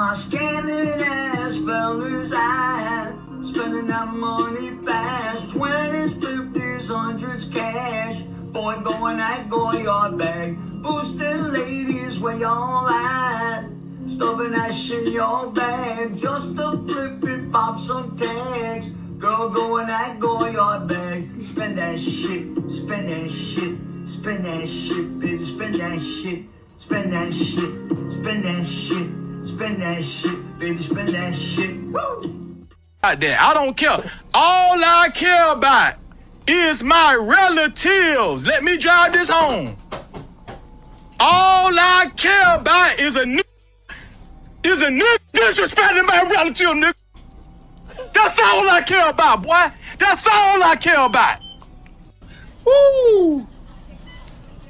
my scanning ass fellas eyes, spending that money fast, 20s, 50s, 100s cash. Boy, going that Goyard bag, boosting ladies where y'all at, stuffing that shit in your bag, just to flip it, pop some tags. Girl, going that Goyard bag, spend that shit, spend that shit, spend that shit, baby, spend that shit, spend that shit, spend that shit, spend that shit, baby, spend that shit. Woo! Out there, I don't care. All I care about is my relatives. Let me drive this home. All I care about is a nigga disrespecting my relative, nigga. That's all I care about, boy. That's all I care about. Woo!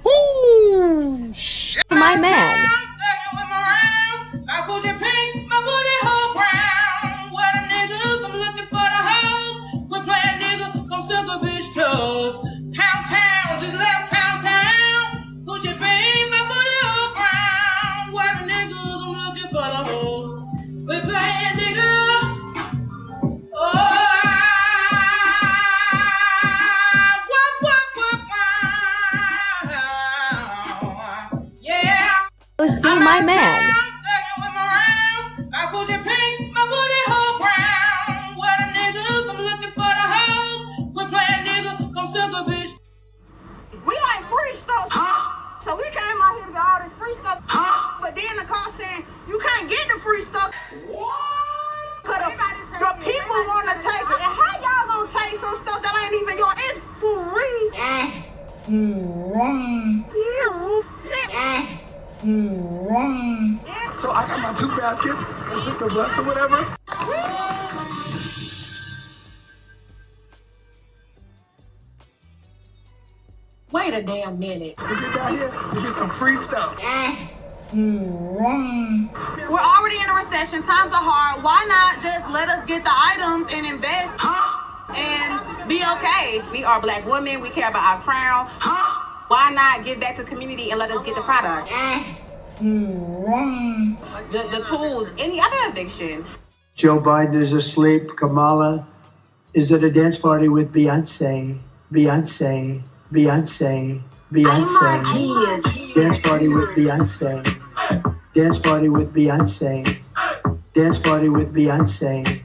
Woo! Shit. My man. I put your pink, my booty hole brown. What a niggas, I'm looking for the hoes. Quit playing nigga, come suck a bitch toes. Pound town, just left pound town. Put your pink, my booty hole brown. What a niggas, I'm looking for the hoes. Quit playing nigga. See my man. I put your pink, my booty hole brown. What a niggas, I'm looking for the hoes. Quit playing nigga, come suck a bitch. We like free stuff, so we came out here to get all this free stuff. But then the car saying you can't get the free stuff. What? Cause the people want to take it. And how y'all gonna take some stuff that ain't even yours? It's free. So I got my 2 baskets and took the bus or whatever. Wait a damn minute. We get down here, we get some free stuff. We're already in a recession. Times are hard. Why not just let us get the items and invest and be okay? We are black women. We care about our crown. Why not give back to the community and let us get the product? The tools, any other eviction. Joe Biden is asleep. Kamala is at a dance party with Beyonce. Beyonce. Beyonce. Beyonce. Dance party with Beyonce. Dance party with Beyonce. Dance party with Beyonce.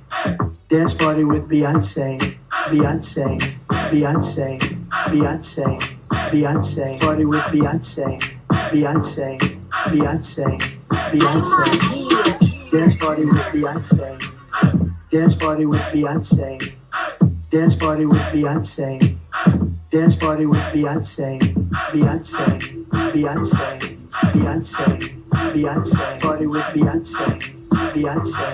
Dance party with Beyonce. Beyonce. Beyonce. Beyonce. Beyonce. Party with Beyonce. Beyonce. Beyonce. Beyonce. Dance party with Beyonce. Dance party with Beyonce. Dance party with Beyonce. Dance party with Beyonce. Beyonce. Beyonce. Beyonce. Beyonce. Party with Beyonce. Beyonce.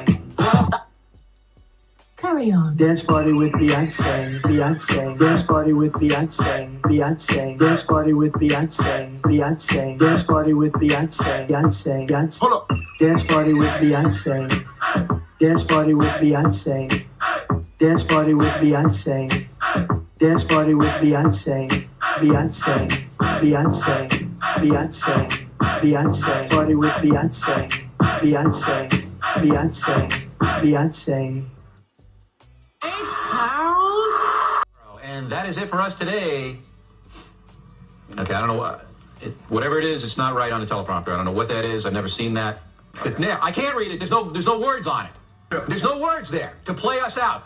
Carry on. Dance party with Beyonce. Beyonce. Dance party with Beyonce. Beyonce. Dance party with Beyonce. Beyonce. Dance party with Beyonce. Beyonce. Beyonce. Hold up. Dance party with Beyonce. Dance party with Beyonce. Dance party with Beyonce. Dance party with Beyonce. Beyonce. Beyonce. Beyonce. Beyonce. Party with Beyonce. Beyonce. Beyonce. Beyonce. And that is it for us today. Okay, I don't know what, whatever it is, it's not right on the teleprompter. I don't know what that is. I've never seen that. Yeah, I can't read it. There's no words on it. There's no words there. To play us out.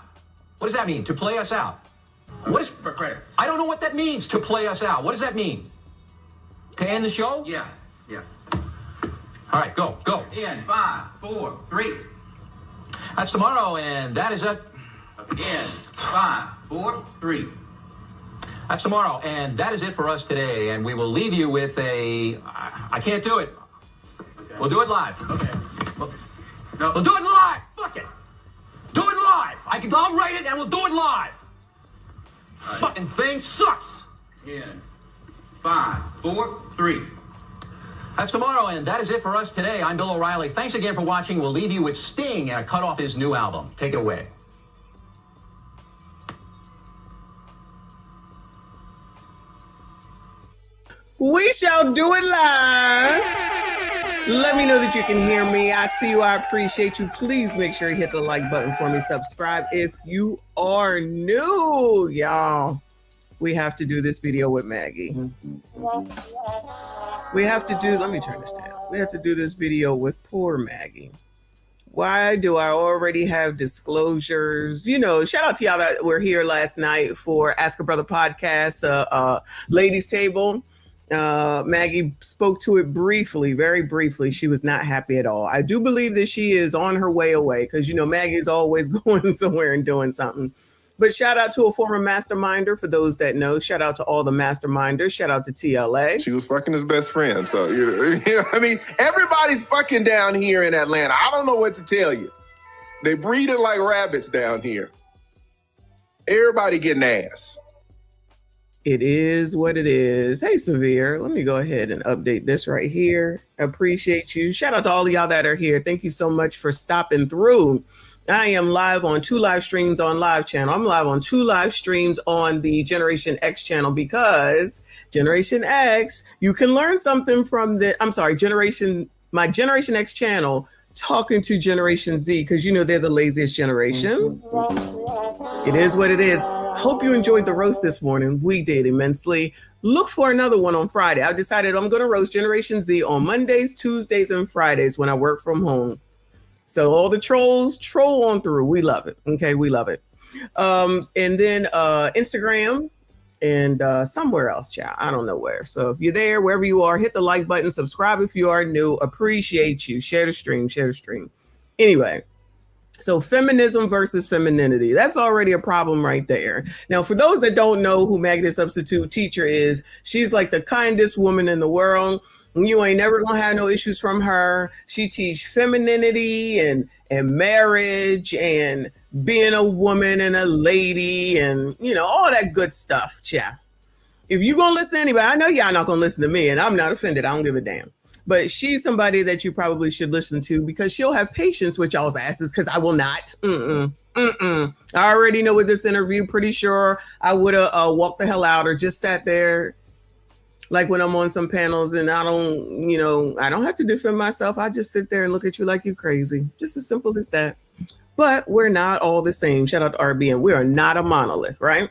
What does that mean? To play us out. What is for credits? I don't know what that means. To play us out. What does that mean? To end the show? Yeah. All right, go. In 5, 4, 3. That's tomorrow, and that is it. In 5, 4, 3. That's tomorrow, and that is it for us today. And we will leave you with I can't do it. Okay. We'll do it live. Okay. No. We'll do it live. Fuck it. Do it live. I'll write it, and we'll do it live. Right. Fucking thing sucks. In 5, 4, 3. That's tomorrow, and that is it for us today. I'm Bill O'Reilly. Thanks again for watching. We'll leave you with Sting and a cut off his new album. Take it away. We shall do it live. Let me know that you can hear me. I see you. I appreciate you. Please make sure you hit the like button for me. Subscribe if you are new, y'all. We have to do this video with Maggie. We have to do, let me turn this down. We have to do this video with poor Maggie. Why do I already have disclosures? You know, shout out to y'all that were here last night for Ask a Brother podcast, ladies table. Maggie spoke to it briefly, very briefly. She was not happy at all. I do believe that she is on her way away because, you know, Maggie's always going somewhere and doing something. But shout out to a former masterminder for those that know. Shout out to all the masterminders. Shout out to TLA. She was fucking his best friend. So, you know, I mean, everybody's fucking down here in Atlanta. I don't know what to tell you. They breeding like rabbits down here. Everybody getting ass. It is what it is. Hey, Severe, let me go ahead and update this right here. Appreciate you. Shout out to all of y'all that are here. Thank you so much for stopping through. I am live on 2 live streams on Live Channel. I'm live on 2 live streams on the Generation X channel because Generation X, you can learn something from my Generation X channel talking to Generation Z because, you know, they're the laziest generation. It is what it is. Hope you enjoyed the roast this morning. We did immensely. Look for another one on Friday. I've decided I'm going to roast Generation Z on Mondays, Tuesdays, and Fridays when I work from home. So all the trolls, troll on through. We love it. Okay, we love it. And then Instagram and somewhere else, child. I don't know where. So if you're there, wherever you are, hit the like button. Subscribe if you are new. Appreciate you. Share the stream. Share the stream. Anyway, so feminism versus femininity. That's already a problem right there. Now, for those that don't know who Maggie the Substitute Teacher is, she's like the kindest woman in the world. You ain't never gonna have no issues from her. She teach femininity and marriage and being a woman and a lady and, you know, all that good stuff, yeah. If you gonna listen to anybody, I know y'all not gonna listen to me and I'm not offended. I don't give a damn. But she's somebody that you probably should listen to because she'll have patience with y'all's asses because I will not. I already know with this interview, pretty sure I would have walked the hell out or just sat there. Like when I'm on some panels and I don't have to defend myself. I just sit there and look at you like you're crazy. Just as simple as that. But we're not all the same. Shout out to RBN. We are not a monolith, right?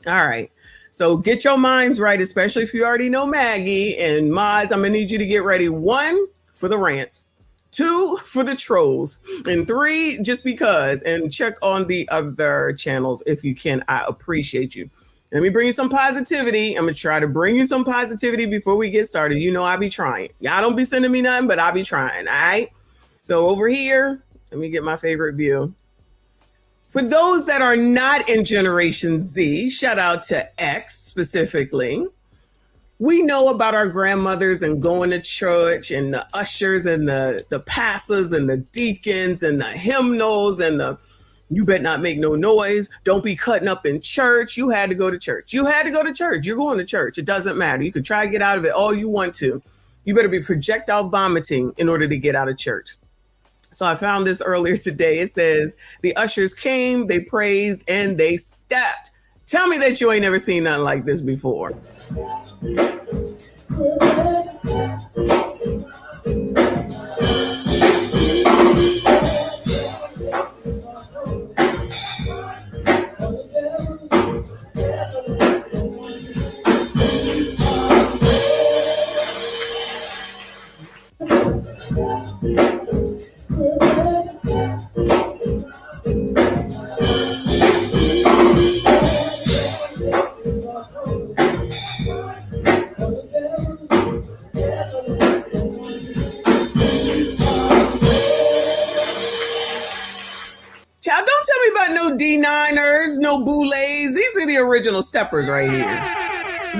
All right. So get your minds right, especially if you already know Maggie. And mods, I'm going to need you to get ready. 1, for the rants. 2, for the trolls. And 3, just because. And check on the other channels if you can. I appreciate you. Let me bring you some positivity. I'm going to try to bring you some positivity before we get started. You know, I be trying. Y'all don't be sending me nothing, but I be trying. All right. So over here, let me get my favorite view. For those that are not in Generation Z, shout out to X specifically. We know about our grandmothers and going to church and the ushers and the pastors and the deacons and the hymnals and the you better not make no noise. Don't be cutting up in church. You had to go to church. You had to go to church. You're going to church. It doesn't matter. You can try to get out of it all you want to. You better be projectile vomiting in order to get out of church. So I found this earlier today. It says the ushers came, they praised, and they stepped. Tell me that you ain't never seen nothing like this before. Child, don't tell me about no D9ers, no boulets. These are the original steppers right here.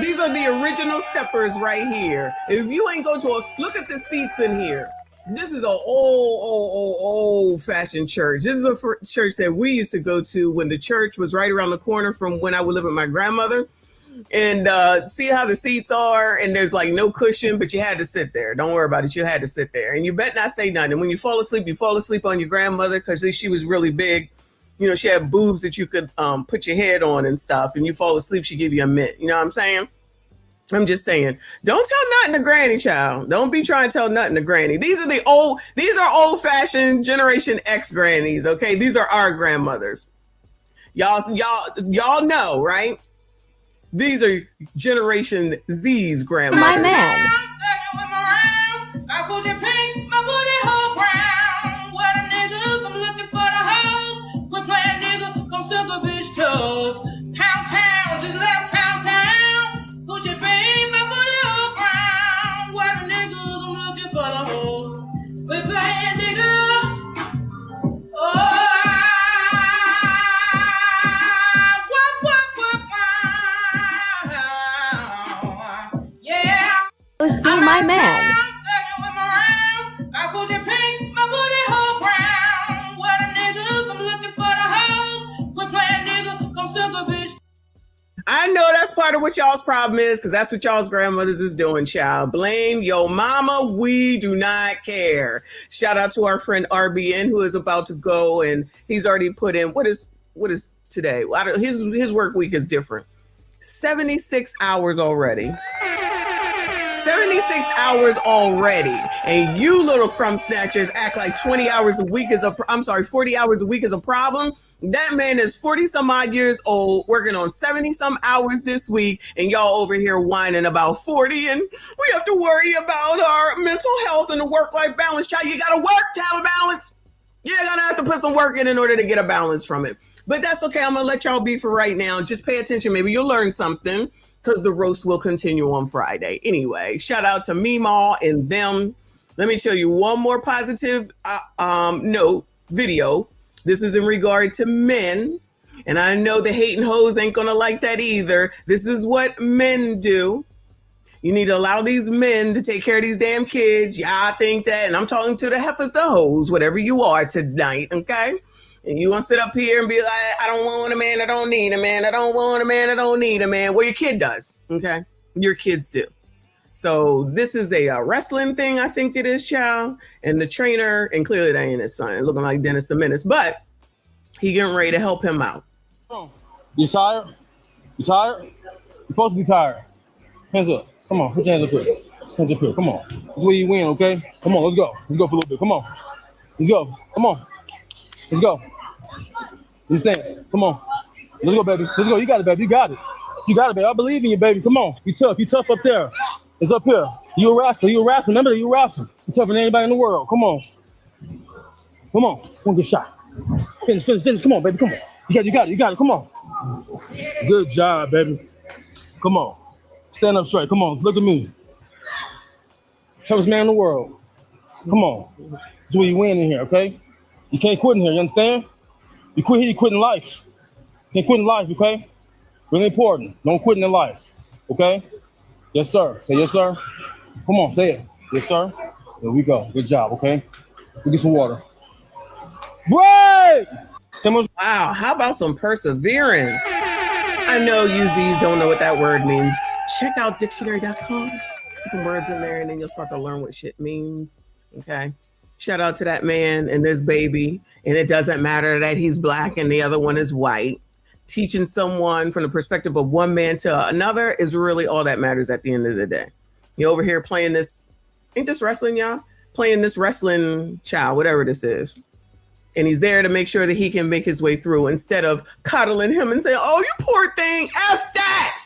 These are the original steppers right here. If you ain't go to look at the seats in here. This is an old-fashioned church. This is a church that we used to go to when the church was right around the corner from when I would live with my grandmother. And see how the seats are, and there's like no cushion, but you had to sit there. Don't worry about it. You had to sit there, and you bet not say nothing. When you fall asleep on your grandmother because she was really big. You know, she had boobs that you could put your head on and stuff, and you fall asleep, she give you a mint. You know what I'm saying? I'm just saying, don't tell nothing to granny, child. Don't be trying to tell nothing to granny. These are old-fashioned Generation X grannies, okay? These are our grandmothers. Y'all know, right? These are Generation Z's grandmothers. My man. I put your pink, my booty hole brown. What a niggas, I'm looking for the hoes. Quit playing nigga, come suck a bitch toes. Pound town, just left Pound Town. Put your pink, my booty hole brown. What a niggas, I'm looking for the hoes. Quit playing nigga. Oh, yeah. See my man. I put your pink, my booty hole brown. What a niggas, I'm looking for the hoes. Quit playing nigga, come suck a bitch. I know that's part of what y'all's problem is, because that's what y'all's grandmothers is doing, child. Blame your mama. We do not care. Shout out to our friend RBN, who is about to go, and he's already put in, what is today? His work week is different. 76 hours already. 76 hours already. And you little crumb snatchers act like 40 hours a week is a problem. That man is 40 some odd years old, working on 70 some hours this week, and y'all over here whining about 40, and we have to worry about our mental health and the work-life balance. Child, you gotta work to have a balance. You're gonna have to put some work in order to get a balance from it. But that's okay. I'm gonna let y'all be for right now. Just pay attention. Maybe you'll learn something, because the roast will continue on Friday. Anyway, shout out to Meemaw and them. Let me show you one more positive video. This is in regard to men. And I know the hating hoes ain't gonna like that either. This is what men do. You need to allow these men to take care of these damn kids. Y'all think that, and I'm talking to the heifers, the hoes, whatever you are tonight, okay? And you want to sit up here and be like, I don't want a man, I don't need a man. I don't want a man, I don't need a man. Well, your kid does, okay? Your kids do. So this is a wrestling thing, I think it is, child. And the trainer, and clearly that ain't his son, looking like Dennis the Menace, but he getting ready to help him out. You tired? You tired? You're supposed to be tired. Hands up. Come on, put your hands up here. Hands up here, come on. That's where you win, okay? Come on, let's go. Let's go for a little bit, come on. Let's go, come on. Let's go. These things. Come on. Let's go, baby. Let's go. You got it, baby. You got it. You got it, baby. I believe in you, baby. Come on. You tough. You tough up there. It's up here. You a wrestler. You a wrestler. Remember that you a wrestler. You tougher than anybody in the world. Come on. Come on. One good shot. Finish, finish, finish. Come on, baby. Come on. You got it. You got it. Come on. Good job, baby. Come on. Stand up straight. Come on. Look at me. Toughest man in the world. Come on. That's where you win in here, okay? You can't quit in here. You understand? You quit here, you quit in life. You can't quit in life, okay? Really important. Don't quit in life, okay? Yes, sir. Say yes, sir. Come on, say it. Yes, sir. There we go. Good job, okay? We'll get some water. Break! Wow, how about some perseverance? I know you Z's don't know what that word means. Check out dictionary.com. Put some words in there, and then you'll start to learn what shit means, okay? Shout out to that man and this baby. And it doesn't matter that he's black and the other one is white. Teaching someone from the perspective of one man to another is really all that matters at the end of the day. You're over here playing this, ain't this wrestling, y'all? Playing this wrestling child, whatever this is. And he's there to make sure that he can make his way through instead of coddling him and saying, oh, you poor thing, F that.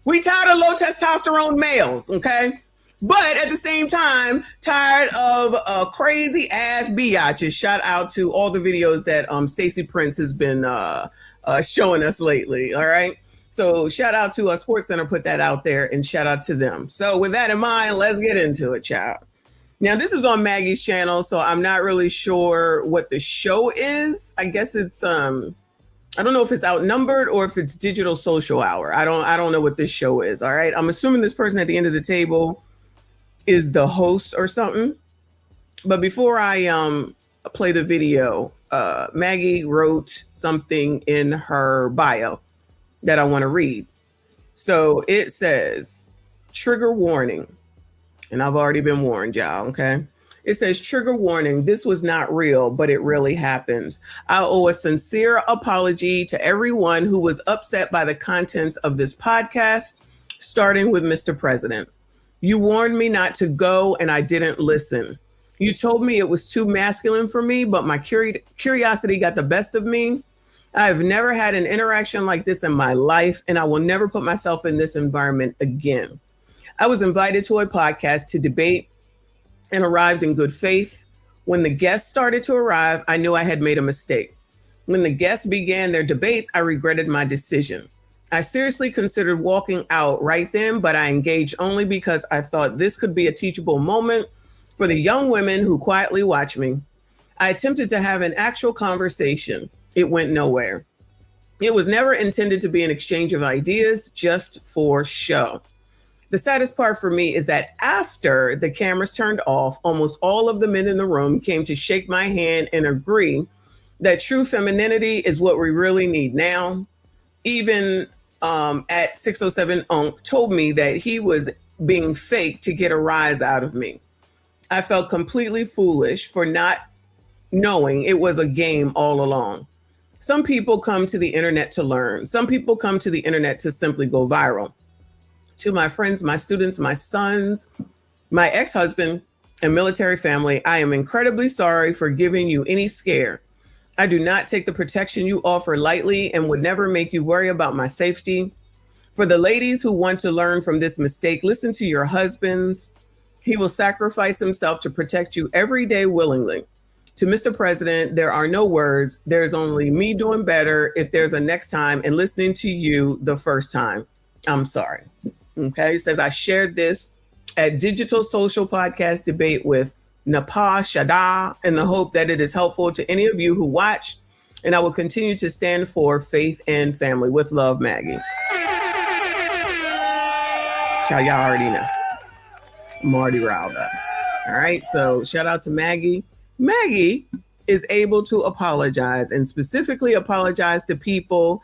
We tired of low testosterone males, okay? But at the same time, tired of crazy ass biatches. Shout out to all the videos that Stacey Prince has been showing us lately. All right. So shout out to Sports Center, put that out there, and shout out to them. So with that in mind, let's get into it, child. Now, this is on Maggie's channel, so I'm not really sure what the show is. I guess it's I don't know if it's Outnumbered or if it's Digital Social Hour. I don't know what this show is. All right. I'm assuming this person at the end of the table is the host or something. But before I play the video, Maggie wrote something in her bio that I want to read. So it says, trigger warning. And I've already been warned, y'all, okay? It says, trigger warning, this was not real, but it really happened. I owe a sincere apology to everyone who was upset by the contents of this podcast starting with Mr. President. You warned me not to go and I didn't listen. You told me it was too masculine for me, but my curiosity got the best of me. I have never had an interaction like this in my life, and I will never put myself in this environment again. I was invited to a podcast to debate and arrived in good faith. When the guests started to arrive, I knew I had made a mistake. When the guests began their debates, I regretted my decision. I seriously considered walking out right then, but I engaged only because I thought this could be a teachable moment for the young women who quietly watch me. I attempted to have an actual conversation. It went nowhere. It was never intended to be an exchange of ideas, just for show. The saddest part for me is that after the cameras turned off, almost all of the men in the room came to shake my hand and agree that true femininity is what we really need now. Even at 607 Unk told me that he was being fake to get a rise out of me. I felt completely foolish for not knowing it was a game all along. Some people come to the internet to learn. Some people come to the internet to simply go viral. To my friends, my students, my sons, my ex-husband, and military family, I am incredibly sorry for giving you any scare. I do not take the protection you offer lightly and would never make you worry about my safety. For the ladies who want to learn from this mistake, listen to your husbands. He will sacrifice himself to protect you every day willingly. To Mr. President, there are no words. There's only me doing better if there's a next time and listening to you the first time. I'm sorry. Okay, it says I shared this at Digital Social Podcast Debate with Napa Shada in the hope that it is helpful to any of you who watch, and I will continue to stand for faith and family. With love, Maggie. Child, y'all already know. I'm already riled up. All right, so shout out to Maggie. Maggie is able to apologize and specifically apologize to people,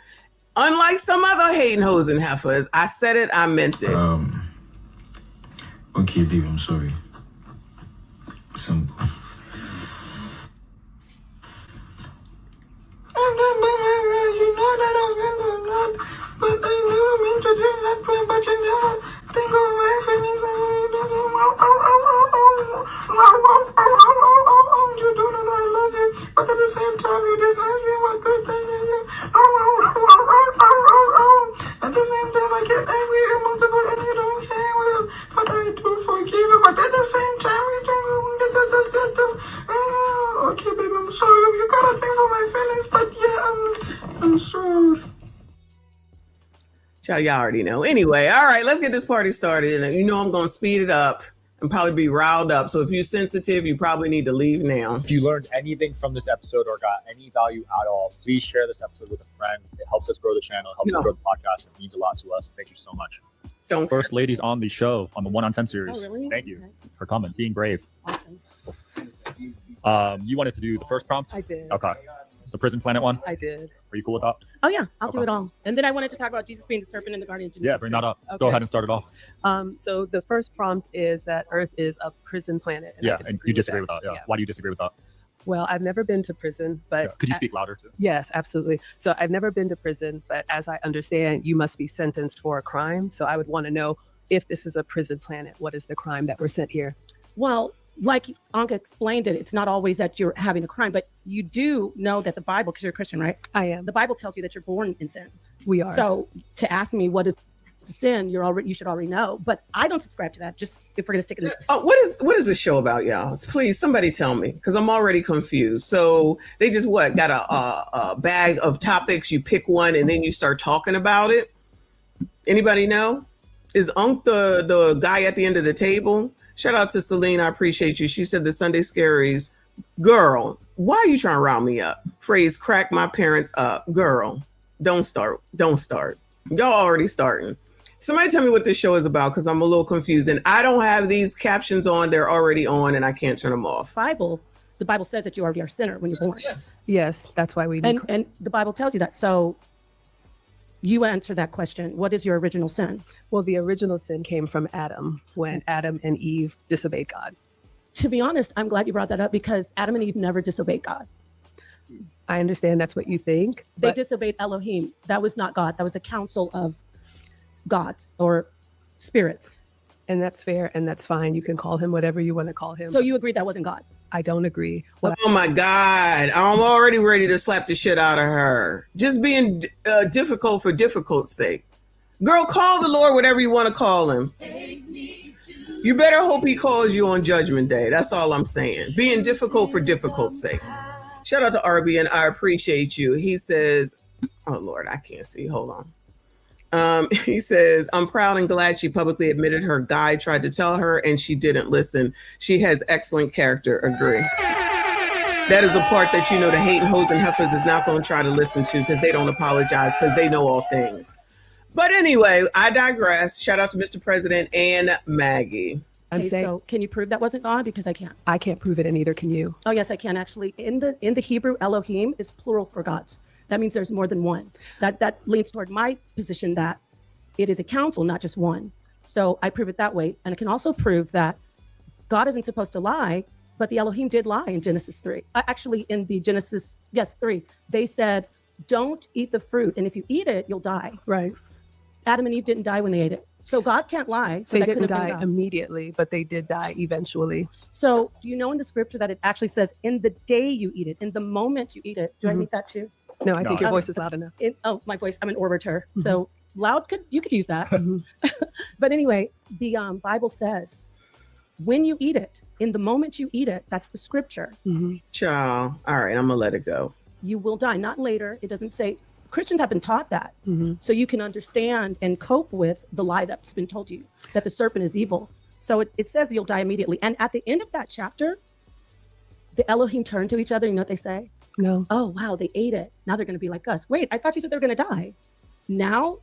unlike some other hating hoes and heifers. I said it, I meant it. Okay, baby, I'm sorry. Simple. You know that I'm not, but I never meant to do that way, but you never think of my feelings. You do know that I love you, but at the same time, you dislike me. What good thing is you? At the same time, I get angry and multiple, and you don't care. Well, but I do forgive you, but at the same time, you don't. Okay, baby, I'm sorry. You gotta think of my feelings, but yeah, I'm sorry. Child, y'all already know. Anyway, all right, let's get this party started. And you know I'm going to speed it up and probably be riled up. So if you're sensitive, you probably need to leave now. If you learned anything from this episode or got any value at all, please share this episode with a friend. It helps us grow the channel. It helps us grow the podcast. It means a lot to us. Thank you so much. First ladies on the show, on the 1 on 10 series. Oh, really? Thank you for coming, being brave. Awesome. You wanted to do the first prompt? I did. Okay. The prison planet one? I did. Are you cool with that? Oh yeah, I'll do Okay. it all. And then I wanted to talk about Jesus being the serpent in the Garden of Genesis. Yeah, bring that up. Okay. Go ahead and start it off. So the first prompt is that Earth is a prison planet. Yeah, and you disagree with that. Yeah. Why do you disagree with that? Well, I've never been to prison, but Yeah. Could you speak louder too? Yes, absolutely. So I've never been to prison, but as I understand, you must be sentenced for a crime. So I would want to know if this is a prison planet, what is the crime that we're sent here? Well, like Anka explained it, it's not always that you're having a crime, but you do know that the Bible, because you're a Christian, right? I am. The Bible tells you that you're born in sin. We are. So to ask me what is sin, you should already know. But I don't subscribe to that. Just if we're gonna stick in this. Oh, what is this show about, y'all? Please, somebody tell me, because I'm already confused. So they just got a bag of topics. You pick one and then you start talking about it. Anybody know? Is Unk the guy at the end of the table? Shout out to Celine. I appreciate you. She said the Sunday Scaries. Girl, why are you trying to rile me up? Phrase crack my parents up. Girl, don't start. Don't start. Y'all already starting. Somebody tell me what this show is about, because I'm a little confused. And I don't have these captions on. They're already on and I can't turn them off. The Bible says that you already are a sinner when you're born. Yes, that's why we need. And the Bible tells you that. So you answer that question. What is your original sin? Well, the original sin came from Adam, when Adam and Eve disobeyed God. To be honest, I'm glad you brought that up, because Adam and Eve never disobeyed God. I understand that's what you think. They disobeyed Elohim. That was not God. That was a council of gods or spirits. And that's fair and that's fine. You can call him whatever you want to call him. So you agree that wasn't God? I don't agree. Oh my God. I'm already ready to slap the shit out of her. Just being difficult for difficult's sake. Girl, call the Lord whatever you want to call him. You better hope he calls you on Judgment Day. That's all I'm saying. Being difficult for difficult's sake. Shout out to Arby, and I appreciate you. He says, oh Lord, I can't see. Hold on. He says, I'm proud and glad she publicly admitted her guy tried to tell her and she didn't listen. She has excellent character. Agree. That is a part that, you know, the hating hoes and heifers is not going to try to listen to because they don't apologize because they know all things. But anyway, I digress. Shout out to Mr. President and Maggie. Okay, so can you prove that wasn't God? Because I can't. I can't prove it, and neither can you. Oh yes, I can actually. In the Hebrew, Elohim is plural for gods. That means there's more than one. That leans toward my position that it is a council, not just one. So I prove it that way. And I can also prove that God isn't supposed to lie, but the Elohim did lie in Genesis 3. Actually, in the Genesis, 3, they said, don't eat the fruit. And if you eat it, you'll die. Right. Adam and Eve didn't die when they ate it. So God can't lie. So they that didn't die immediately, but they did die eventually. So do you know in the scripture that it actually says, in the day you eat it, in the moment you eat it? Do I need that too? No, I think your voice is loud enough. My voice, I'm an orator. So loud, you could use that. But anyway, the Bible says, when you eat it, in the moment you eat it, that's the scripture. Child. All right, I'm going to let it go. You will die, not later. It doesn't say, Christians have been taught that. So you can understand and cope with the lie that's been told you, that the serpent is evil. So it says you'll die immediately. And at the end of that chapter, the Elohim turn to each other. You know what they say? No. Oh, wow, they ate it. Now they're going to be like us. Wait, I thought you said they were going to die. Now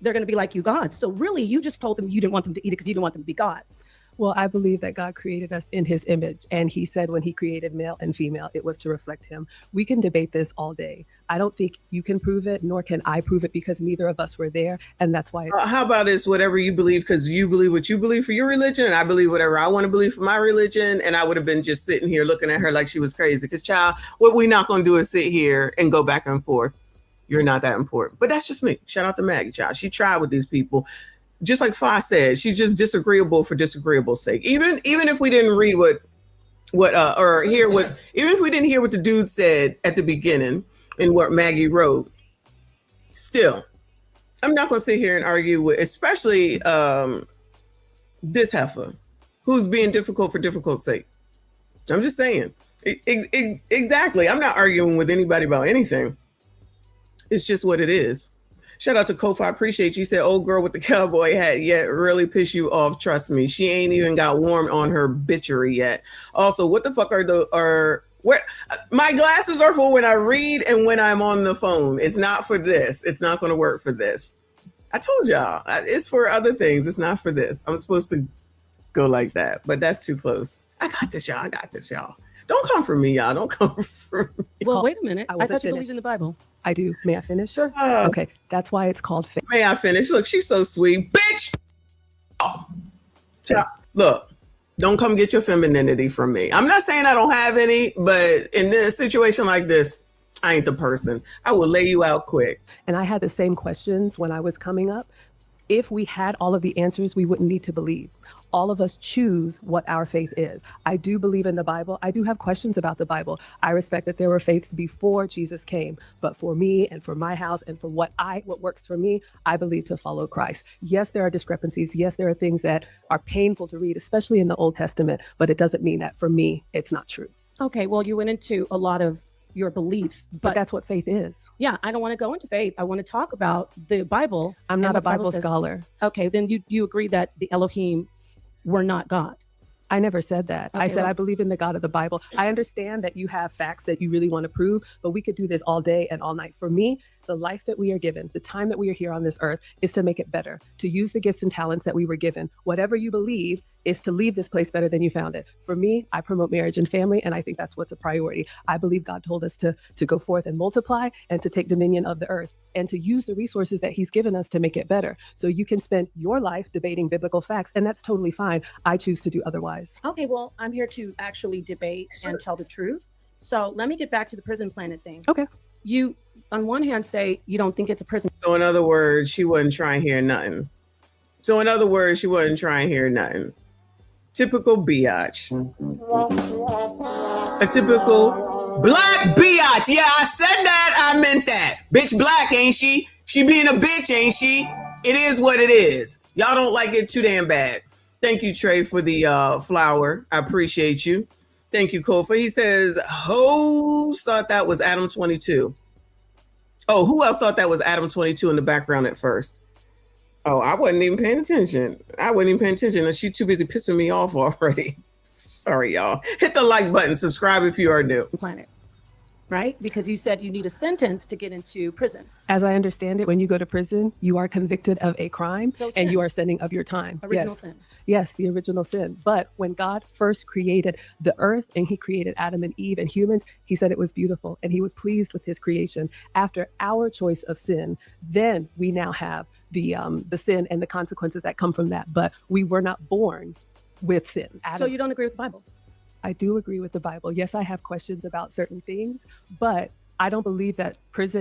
they're going to be like you gods. So really, you just told them you didn't want them to eat it because you didn't want them to be gods. Well, I believe that God created us in his image. And he said when he created male and female, it was to reflect him. We can debate this all day. I don't think you can prove it, nor can I prove it because neither of us were there. And that's why. How about this? Whatever you believe, because you believe what you believe for your religion. And I believe whatever I want to believe for my religion. And I would have been just sitting here looking at her like she was crazy. Because child, what we're not going to do is sit here and go back and forth. You're not that important. But that's just me. Shout out to Maggie, child. She tried with these people. Just like Fa said, she's just disagreeable for disagreeable's sake. Even if we didn't read even if we didn't hear what the dude said at the beginning and what Maggie wrote, still, I'm not going to sit here and argue with, especially this heifer who's being difficult for difficult's sake. I'm just saying. Exactly. I'm not arguing with anybody about anything. It's just what it is. Shout out to Kofi. I appreciate you. Said, old girl with the cowboy hat yet really piss you off. Trust me. She ain't even got warmed on her bitchery yet. Also, what the fuck what my glasses are for when I read and when I'm on the phone. It's not for this. It's not going to work for this. I told y'all it's for other things. It's not for this. I'm supposed to go like that, but that's too close. I got this, y'all. Don't come for me, y'all. Don't come for me. Well, wait a minute. I thought you believed in the Bible. I do. May I finish? Sure. Okay. That's why it's called faith. May I finish? Look, she's so sweet. Bitch! Oh. Look, don't come get your femininity from me. I'm not saying I don't have any, but in a situation like this, I ain't the person. I will lay you out quick. And I had the same questions when I was coming up. If we had all of the answers, we wouldn't need to believe. All of us choose what our faith is. I do believe in the Bible. I do have questions about the Bible. I respect that there were faiths before Jesus came. But for me and for my house and for what works for me, I believe to follow Christ. Yes, there are discrepancies. Yes, there are things that are painful to read, especially in the Old Testament. But it doesn't mean that for me, it's not true. Okay, well, you went into a lot of your beliefs, but that's what faith is. Yeah, I don't want to go into faith. I want to talk about the Bible. I'm not a Bible scholar. Okay, then you agree that the Elohim were not God. I never said that. Okay, I said I believe in the God of the Bible. I understand that you have facts that you really want to prove, but we could do this all day and all night. For me, the life that we are given, the time that we are here on this earth is to make it better, to use the gifts and talents that we were given. Whatever you believe is to leave this place better than you found it. For me, I promote marriage and family, and I think that's what's a priority. I believe God told us to go forth and multiply and to take dominion of the earth and to use the resources that he's given us to make it better. So you can spend your life debating biblical facts, and that's totally fine. I choose to do otherwise. Okay, well, I'm here to actually debate and tell the truth. So let me get back to the prison planet thing. Okay. You, on one hand, say you don't think it's a prison. So in other words, she wasn't trying to hear nothing. So in other words, she wasn't trying to hear nothing. Typical biatch. A typical black biatch. Yeah, I said that. I meant that. Bitch black, ain't she? She being a bitch, ain't she? It is what it is. Y'all don't like it too damn bad. Thank you, Trey, for the flower. I appreciate you. Thank you, Kofa. He says, who thought that was Adam 22? Oh, who else thought that was Adam 22 in the background at first? Oh, I wasn't even paying attention. And she's too busy pissing me off already. Sorry, y'all. Hit the like button. Subscribe if you are new. Planet, right? Because you said you need a sentence to get into prison. As I understand it, when you go to prison, you are convicted of a crime and you are sending of your time. Original sin. Yes, the original sin. But when God first created the earth and he created Adam and Eve and humans, he said it was beautiful and he was pleased with his creation. After our choice of sin, then we now have the sin and the consequences that come from that. But we were not born with sin. So you don't agree with the Bible? I do agree with the Bible. Yes, I have questions about certain things, but I don't believe that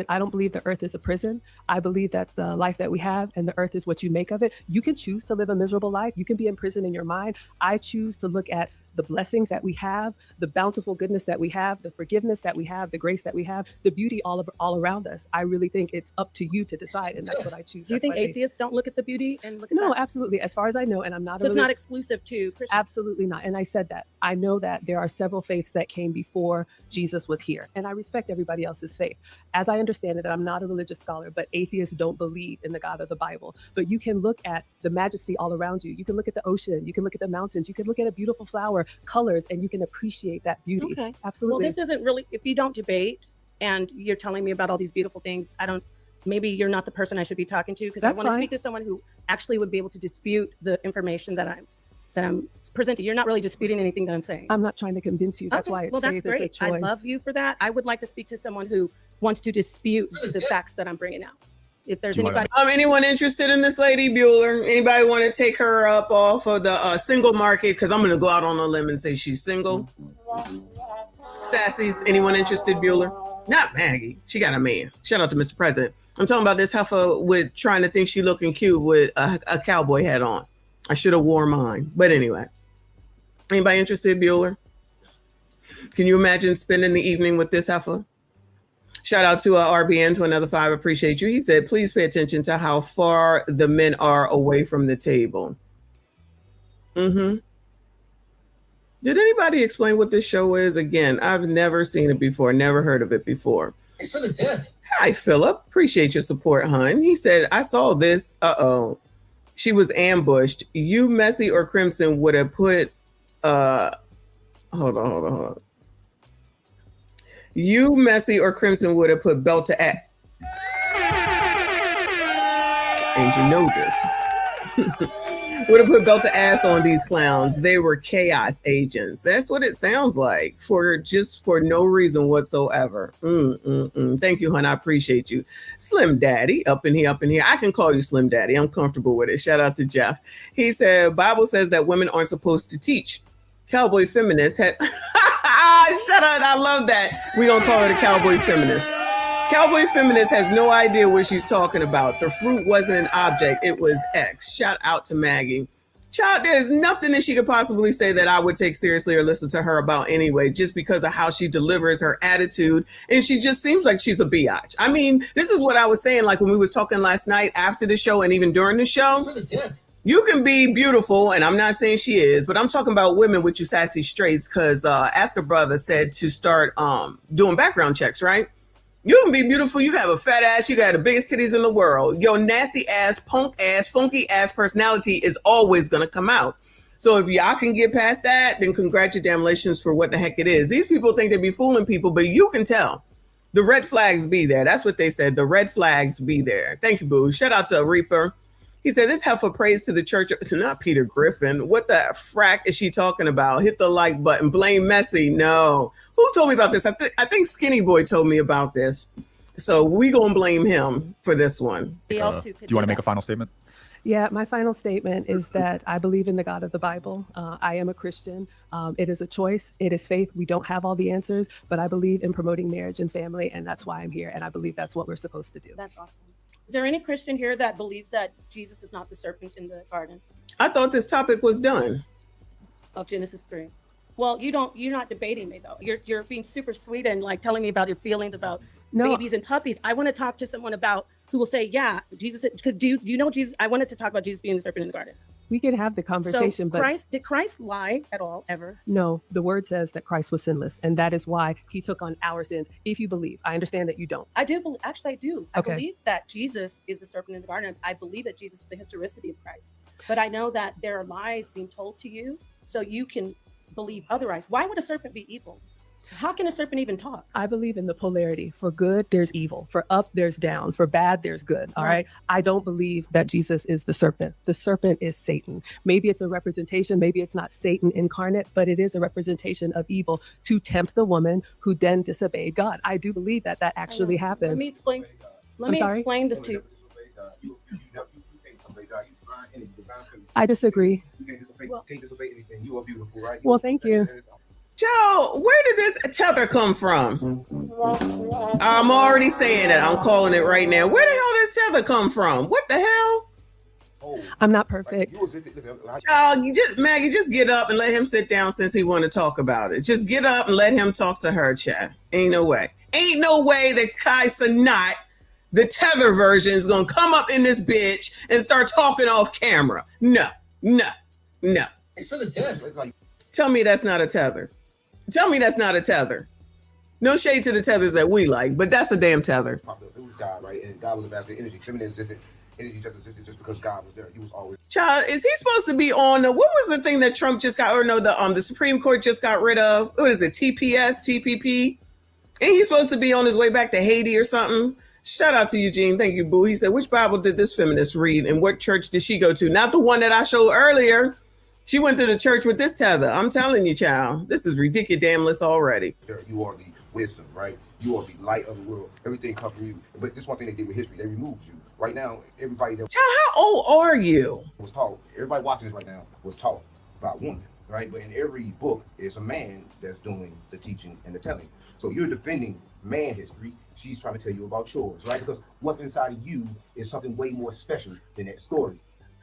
I don't believe the earth is a prison. I believe that the life that we have and the earth is what you make of it. You can choose to live a miserable life. You can be in prison in your mind. I choose to look at the blessings that we have, the bountiful goodness that we have, the forgiveness that we have, the grace that we have, the beauty all around us. I really think it's up to you to decide, and that's what I choose. Do you think atheists don't look at the beauty and look at No, that? absolutely. As far as I know, and I'm not. So it's not exclusive to Christians? Absolutely not. And I said that. I know that there are several faiths that came before Jesus was here, and I respect everybody else's faith. As I understand it, I'm not a religious scholar, but atheists don't believe in the God of the Bible. But you can look at the majesty all around you. You can look at the ocean. You can look at the mountains. You can look at a beautiful flower, colors, and you can appreciate that beauty. Okay. Absolutely. Well, this isn't really, if you don't debate and you're telling me about all these beautiful things, maybe you're not the person I should be talking to, because I want to speak to someone who actually would be able to dispute the information that I'm presenting. You're not really disputing anything that I'm saying. I'm not trying to convince you. That's why it's that's faith. great. It's a choice. I love you for that. I would like to speak to someone who wants to dispute the facts that I'm bringing out. If there's anybody. Anyone interested in this lady, Bueller? Anybody want to take her up off of the single market? Because I'm going to go out on a limb and say she's single. Sassies, anyone interested, Bueller? Not Maggie. She got a man. Shout out to Mr. President. I'm talking about this heifer with trying to think she looking cute with a cowboy hat on. I should have worn mine. But anyway. Anybody interested, Bueller? Can you imagine spending the evening with this heifer? Shout out to RBN to another 5. Appreciate you. He said, please pay attention to how far the men are away from the table. Did anybody explain what this show is? Again, I've never seen it before, never heard of it before. Thanks for the tip. Hi, Philip. Appreciate your support, hon. He said, I saw this. She was ambushed. You, Messy or Crimson, would have put, hold on. You, Messy or Crimson, would have put belt to ass. And you know this. Would have put belt to ass on these clowns. They were chaos agents. That's what it sounds like, for no reason whatsoever. Thank you, hon. I appreciate you. Slim Daddy, up in here. I can call you Slim Daddy. I'm comfortable with it. Shout out to Jeff. He said, Bible says that women aren't supposed to teach. Cowboy feminist has... Shut up. I love that. We're going to call her the cowboy feminist. Cowboy feminist has no idea what she's talking about. The fruit wasn't an object. It was X. Shout out to Maggie. Child, there's nothing that she could possibly say that I would take seriously or listen to her about anyway, just because of how she delivers her attitude. And she just seems like she's a biatch. I mean, this is what I was saying, like when we was talking last night after the show and even during the show. You can be beautiful, and I'm not saying she is, but I'm talking about women with you sassy straights, because Ask a Brother said to start doing background checks, right? You can be beautiful. You have a fat ass. You got the biggest titties in the world. Your nasty ass, punk ass, funky ass personality is always going to come out. So if y'all can get past that, then congratulations for what the heck it is. These people think they be fooling people, but you can tell. The red flags be there. That's what they said. The red flags be there. Thank you, boo. Shout out to Reaper. He said, this heifer prays to the church, to not Peter Griffin. What the frack is she talking about? Hit the like button. Blame Messi. No. Who told me about this? I think Skinny Boy told me about this. So we going to blame him for this one. Do you want to make a final statement? Yeah, my final statement is that I believe in the God of the Bible. I am a Christian. It is a choice. It is faith. We don't have all the answers, but I believe in promoting marriage and family, and that's why I'm here. And I believe that's what we're supposed to do. That's awesome. Is there any Christian here that believes that Jesus is not the serpent in the garden I thought this topic was done. of Genesis 3? Well, you're not debating me though. You're being super sweet and like telling me about your feelings about babies and puppies. I want to talk to someone about who will say, yeah, Jesus, because do you know Jesus? I wanted to talk about Jesus being the serpent in the garden. We can have the conversation, So but did Christ lie at all ever? no, the word says that Christ was sinless, and that is why he took on our sins. If you believe, I understand that you don't. I do believe, actually I do. I Okay. believe that Jesus is the serpent in the garden. I believe that Jesus is the historicity of Christ. But I know that there are lies being told to you, so you can believe otherwise. Why would a serpent be evil? How can a serpent even talk? I believe in the polarity. For good, there's evil. For up, there's down. For bad, there's good. All right. I don't believe that Jesus is the serpent. The serpent is Satan. Maybe it's a representation. Maybe it's not Satan incarnate, but it is a representation of evil to tempt the woman who then disobeyed God. I do believe that actually happened. Let me explain. Let I'm me sorry? explain this to you. I disagree. You can't disobey anything. You are beautiful, right? Well, thank you. Joe, where did this tether come from? I'm already saying it. I'm calling it right now. Where the hell does tether come from? What the hell? I'm not perfect. Child, Maggie, just get up and let him sit down since he want to talk about it. Just get up and let him talk to her, chat. Ain't no way. Ain't no way that Kaisa not, the tether version, is going to come up in this bitch and start talking off camera. No. It's still a tether. Tell me that's not a tether. Tell me that's not a tether. No shade to the tethers that we like, but that's a damn tether. It was God, right? And God was about the energy. Feminism existed. Energy just existed just because God was there. He was always. Child, is he supposed to be on what was the thing that Trump just got, or no, the Supreme Court just got rid of? What is it, TPS, TPP? Ain't he supposed to be on his way back to Haiti or something? Shout out to Eugene. Thank you, boo. He said, which Bible did this feminist read and what church did she go to? Not the one that I showed earlier. She went to the church with this tether. I'm telling you, child, this is ridiculous damnless already. You are the wisdom, right? You are the light of the world. Everything comes from you. But this one thing they did with history, they removed you. Right now, everybody that Child, how old are you? was taught, everybody watching this right now was taught about women, right? But in every book, it's a man that's doing the teaching and the telling. So you're defending man history. She's trying to tell you about yours, right? Because what's inside of you is something way more special than that story.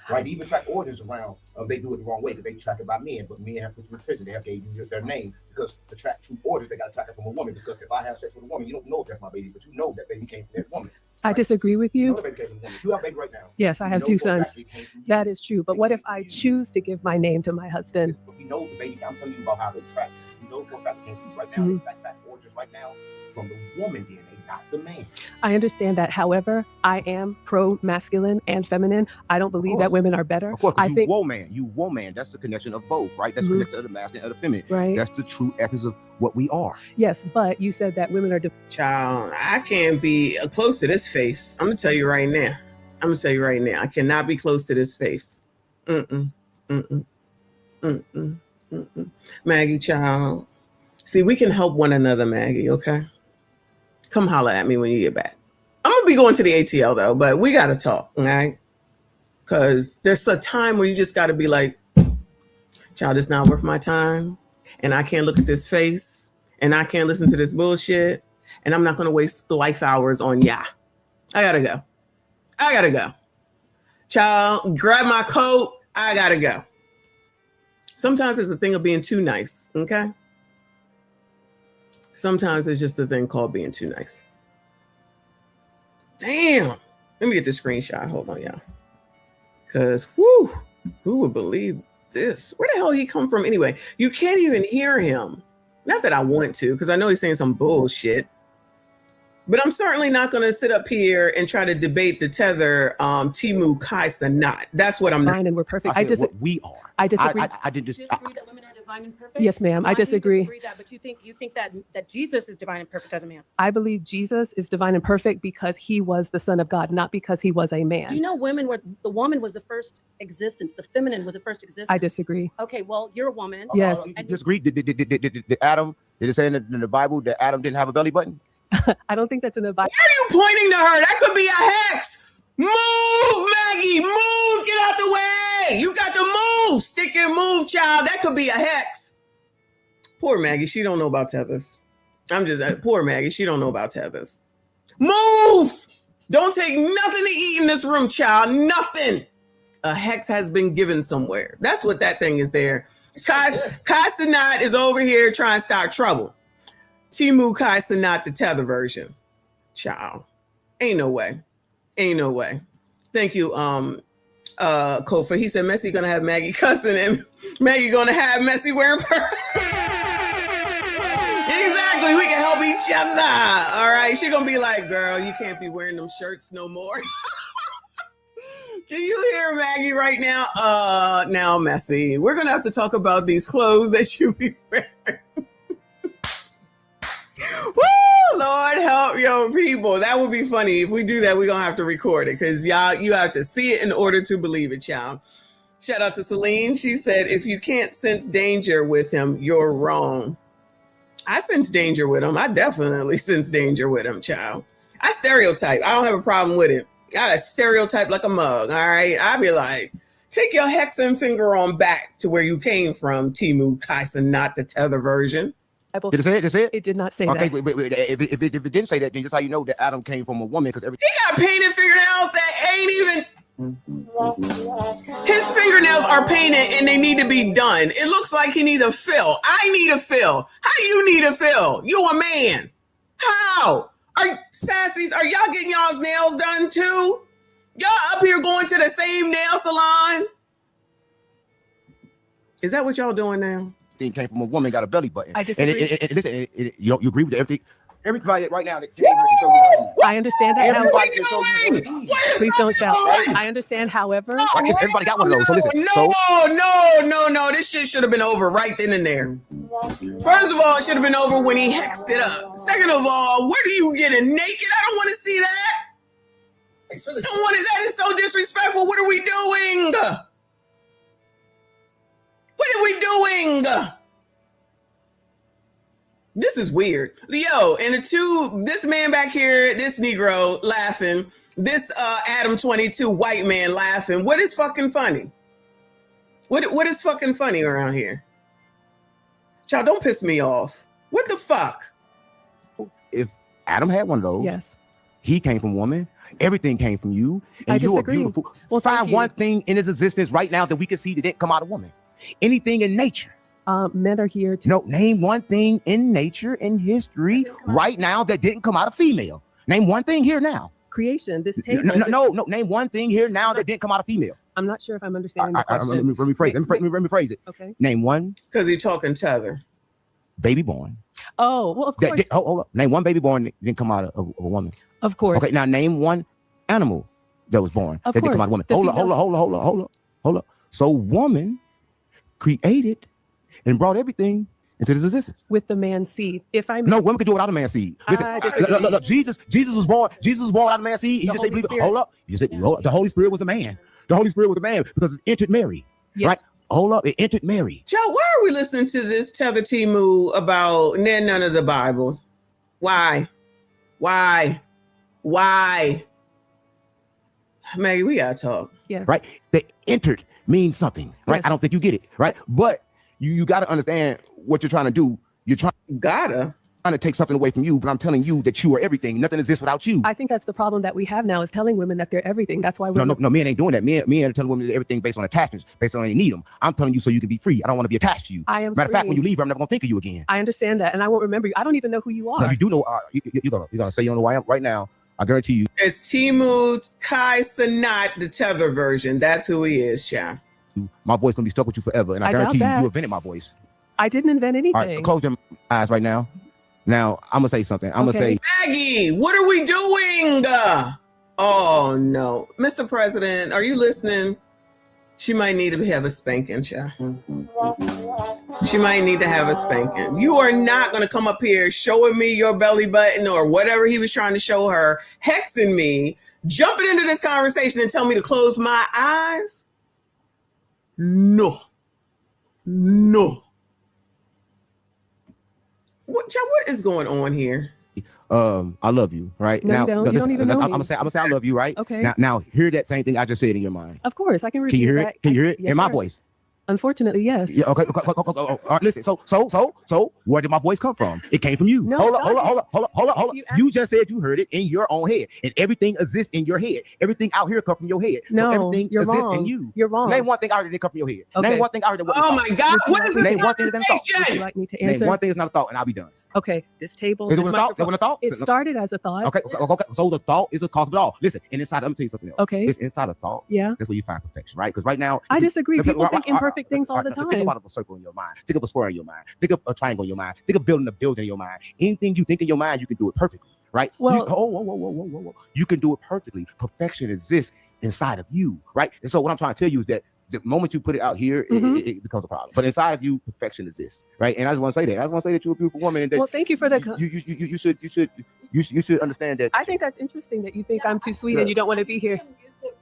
Right, they even track orders around. They do it the wrong way because they track it by men, but men have put you in prison. They have gave you their name because to track true orders, they got to track it from a woman. Because if I have sex with a woman, you don't know if that's my baby, but you know that baby came from that woman. I disagree with You know you. that baby came from a woman. You have a baby right now. Yes, I have You two know for a sons. fact it came from you. That is true. But what if I choose to give my name to my husband? But we know the baby. I'm telling you about how they track. You know for a fact it came from you right now. Mhm. They track back orders right now from the woman DNA, not the man. I understand that. However, I am pro-masculine and feminine. I don't believe that women are better. Of course, I you think woman. That's the connection of both, right? That's the Mhm. connection of the masculine and the feminine. Right. That's the true essence of what we are. yes, but you said that women are Child, I can't be close to this face. I'm gonna tell you right now. I cannot be close to this face. Mm-mm. Mm-mm. Mm-mm. Mm-mm. Maggie, child. See, we can help one another, Maggie, okay? Come holler at me when you get back. I'm gonna be going to the ATL though, but we gotta talk, all right? Because there's a time where you just gotta be like, child, it's not worth my time, and I can't look at this face, and I can't listen to this bullshit, and I'm not gonna waste life hours on ya. I gotta go. Child, grab my coat. I gotta go. Sometimes it's a thing of being too nice, okay? Sometimes it's just a thing called being too nice. Damn. Let me get the screenshot. Hold on, y'all. Because, whoo, who would believe this? Where the hell he come from anyway? You can't even hear him. Not that I want to, because I know he's saying some bullshit. But I'm certainly not going to sit up here and try to debate the tether Timu Kaisa not. That's what I'm not. fine and we're perfect. I said what we are. I disagree. I did just. Do you agree that women are divine and perfect? Yes, ma'am. I Why do you disagree. that? But you think that Jesus is divine and perfect as a man. I believe Jesus is divine and perfect because he was the Son of God, not because he was a man. Do you know the woman was the first existence, the feminine was the first existence? I disagree. Okay, well, you're a woman. Yes. And Disagree. Did Adam? Did it say in the Bible that Adam didn't have a belly button? I don't think that's in the Bible. Why are you pointing to her? That could be a hex. Move, Maggie. Move. Get out the way. You got to move. Stick and move, child. That could be a hex. Poor Maggie. She don't know about tethers. Poor Maggie. She don't know about tethers. Move. Don't take nothing to eat in this room, child. Nothing. A hex has been given somewhere. That's what that thing is there. Kai Sanat is over here trying to start trouble. Timu Kai Sanat, the tether version. Child. Ain't no way. Ain't no way. Thank you, Kofa. He said Messi gonna have Maggie cussing and Maggie gonna have Messi wearing purse. Exactly. We can help each other. All right. She gonna be like, girl, you can't be wearing them shirts no more. Can you hear Maggie right now? Now, Messi, we're gonna have to talk about these clothes that you be wearing. Woo, Lord help your people. That would be funny. If we do that, we're gonna have to record it because y'all, you have to see it in order to believe it, child. Shout out to Celine. She said, if you can't sense danger with him, you're wrong. I sense danger with him. I definitely sense danger with him, child. I stereotype. I don't have a problem with it. I stereotype like a mug, all right? I be like, take your hexen finger on back to where you came from, Timu Kaisa, not the tether version. Did it say it? Did it say it? It did not say okay, that. But if it didn't say that, then just how you know that Adam came from a woman, because everything. He got painted fingernails that ain't even. His fingernails are painted and they need to be done. It looks like he needs a fill. I need a fill. How you need a fill? You a man. How? Sassies, are y'all getting y'all's nails done too? Y'all up here going to the same nail salon? Is that what y'all doing now? Thing came from a woman, got a belly button. I disagree. And listen, you agree with everything? Everybody right now that came I understand that. everybody can show you. Please don't shout. I understand, however. Everybody got one of those. So listen. No. This shit should have been over right then and there. First of all, it should have been over when he hexed it up. Second of all, where do you get it naked? I don't want to see that. I don't want it. That is so disrespectful. What are we doing? What are we doing? This is weird. Yo, and this man back here, this Negro laughing, this Adam 22 white man laughing. What is fucking funny? What is fucking funny around here? Child, don't piss me off. What the fuck? If Adam had one of those, yes, he came from woman. Everything came from you, and you are beautiful. Well, find one thing in his existence right now that we can see that didn't come out of woman. Anything in nature. Men are here to. No, name one thing in nature, in history, right now that didn't come out of female. Name one thing here now. Creation. This table. No. Name one thing here now that didn't come out of female. I'm not sure if I'm understanding the question. Let me rephrase it. Okay. Name one. Because you're talking tether. Baby born. Oh, well, of course. Hold up. Name one baby born that didn't come out of a woman. Of course. Okay, now name one animal that was born that didn't come out of a woman. Hold up. So woman created and brought everything into this existence with the man's seed. If I no woman could do it without a man's seed. Listen, look, Jesus was born without a man's seed. He just said, hold up. You said the Holy Spirit was a man. The Holy Spirit was a man because it entered Mary. Yes. Right? Hold up, it entered Mary. Joe, why are we listening to this Tether Timu about none of the Bible? Why? Maggie, we gotta talk. Yeah. Right? They entered means something, right? Yes. I don't think you get it, right? But you got to understand what you're trying to do. You're trying to take something away from you, but I'm telling you that you are everything. Nothing exists without you. I think that's the problem that we have now is telling women that they're everything. That's why we're no, men ain't doing that. Men are telling women that everything based on attachments, based on they need them. I'm telling you so you can be free. I don't want to be attached to you. I am. Matter of fact, when you leave, I'm never gonna think of you again. I understand that, and I won't remember you. I don't even know who you are. No, you do know. You're gonna say you don't know who I am right now. I guarantee you. It's Timu Kai Sanat, the tether version. That's who he is, child. My voice gonna be stuck with you forever, and I guarantee you invented my voice. I didn't invent anything. All right, close your eyes right now. Now I'm gonna say something. I'm gonna say, Maggie, what are we doing? Oh no, Mr. President, are you listening? She might need to have a spanking, child. She might need to have a spanking. You are not gonna come up here showing me your belly button or whatever he was trying to show her, hexing me, jumping into this conversation and tell me to close my eyes. No. What is going on here? I love you, right? No, now, you don't even know I'm gonna say I love you, right? Okay. Now hear that same thing I just said in your mind. Of course, I can repeat Can you hear that. it? Can you hear it Yes, in my sir. voice? Unfortunately, yes. Yeah. Okay. All right. Listen. So, where did my voice come from? It came from you. No, Hold up. You just said you heard it in your own head, and everything exists in your head. Everything out here comes from your head. No, so everything you're exists wrong. in you. You're wrong. Name one thing out here that come from your head. Okay. Name one thing out here that wasn't Oh thought. my God! What is this Name one thing that's thought. Would you like me to Name answer? one thing that's not a thought, and I'll be done. Okay, this table. Is it this a thought? That wasn't a thought? It started as a thought. Okay. So the thought is the cause of it all. Listen, and inside, let me tell you something else. Okay. It's inside a thought. Yeah. That's where you find perfection, right? Because right now, I disagree. People Right, think imperfect things all the Think time. about a circle in your mind. Think of a square in your mind. Think of a triangle in your mind. Think of building a building in your mind. Anything you think in your mind, you can do it perfectly, right? Well, whoa. You can do it perfectly. Perfection exists inside of you, right? And so what I'm trying to tell you is that the moment you put it out here, it becomes a problem. But inside of you, perfection exists, right? And I just want to say that. I just want to say that you're a beautiful woman, and that well, thank you for the. you should understand that. I think that's interesting that you think I'm too sweet and you don't want to be here.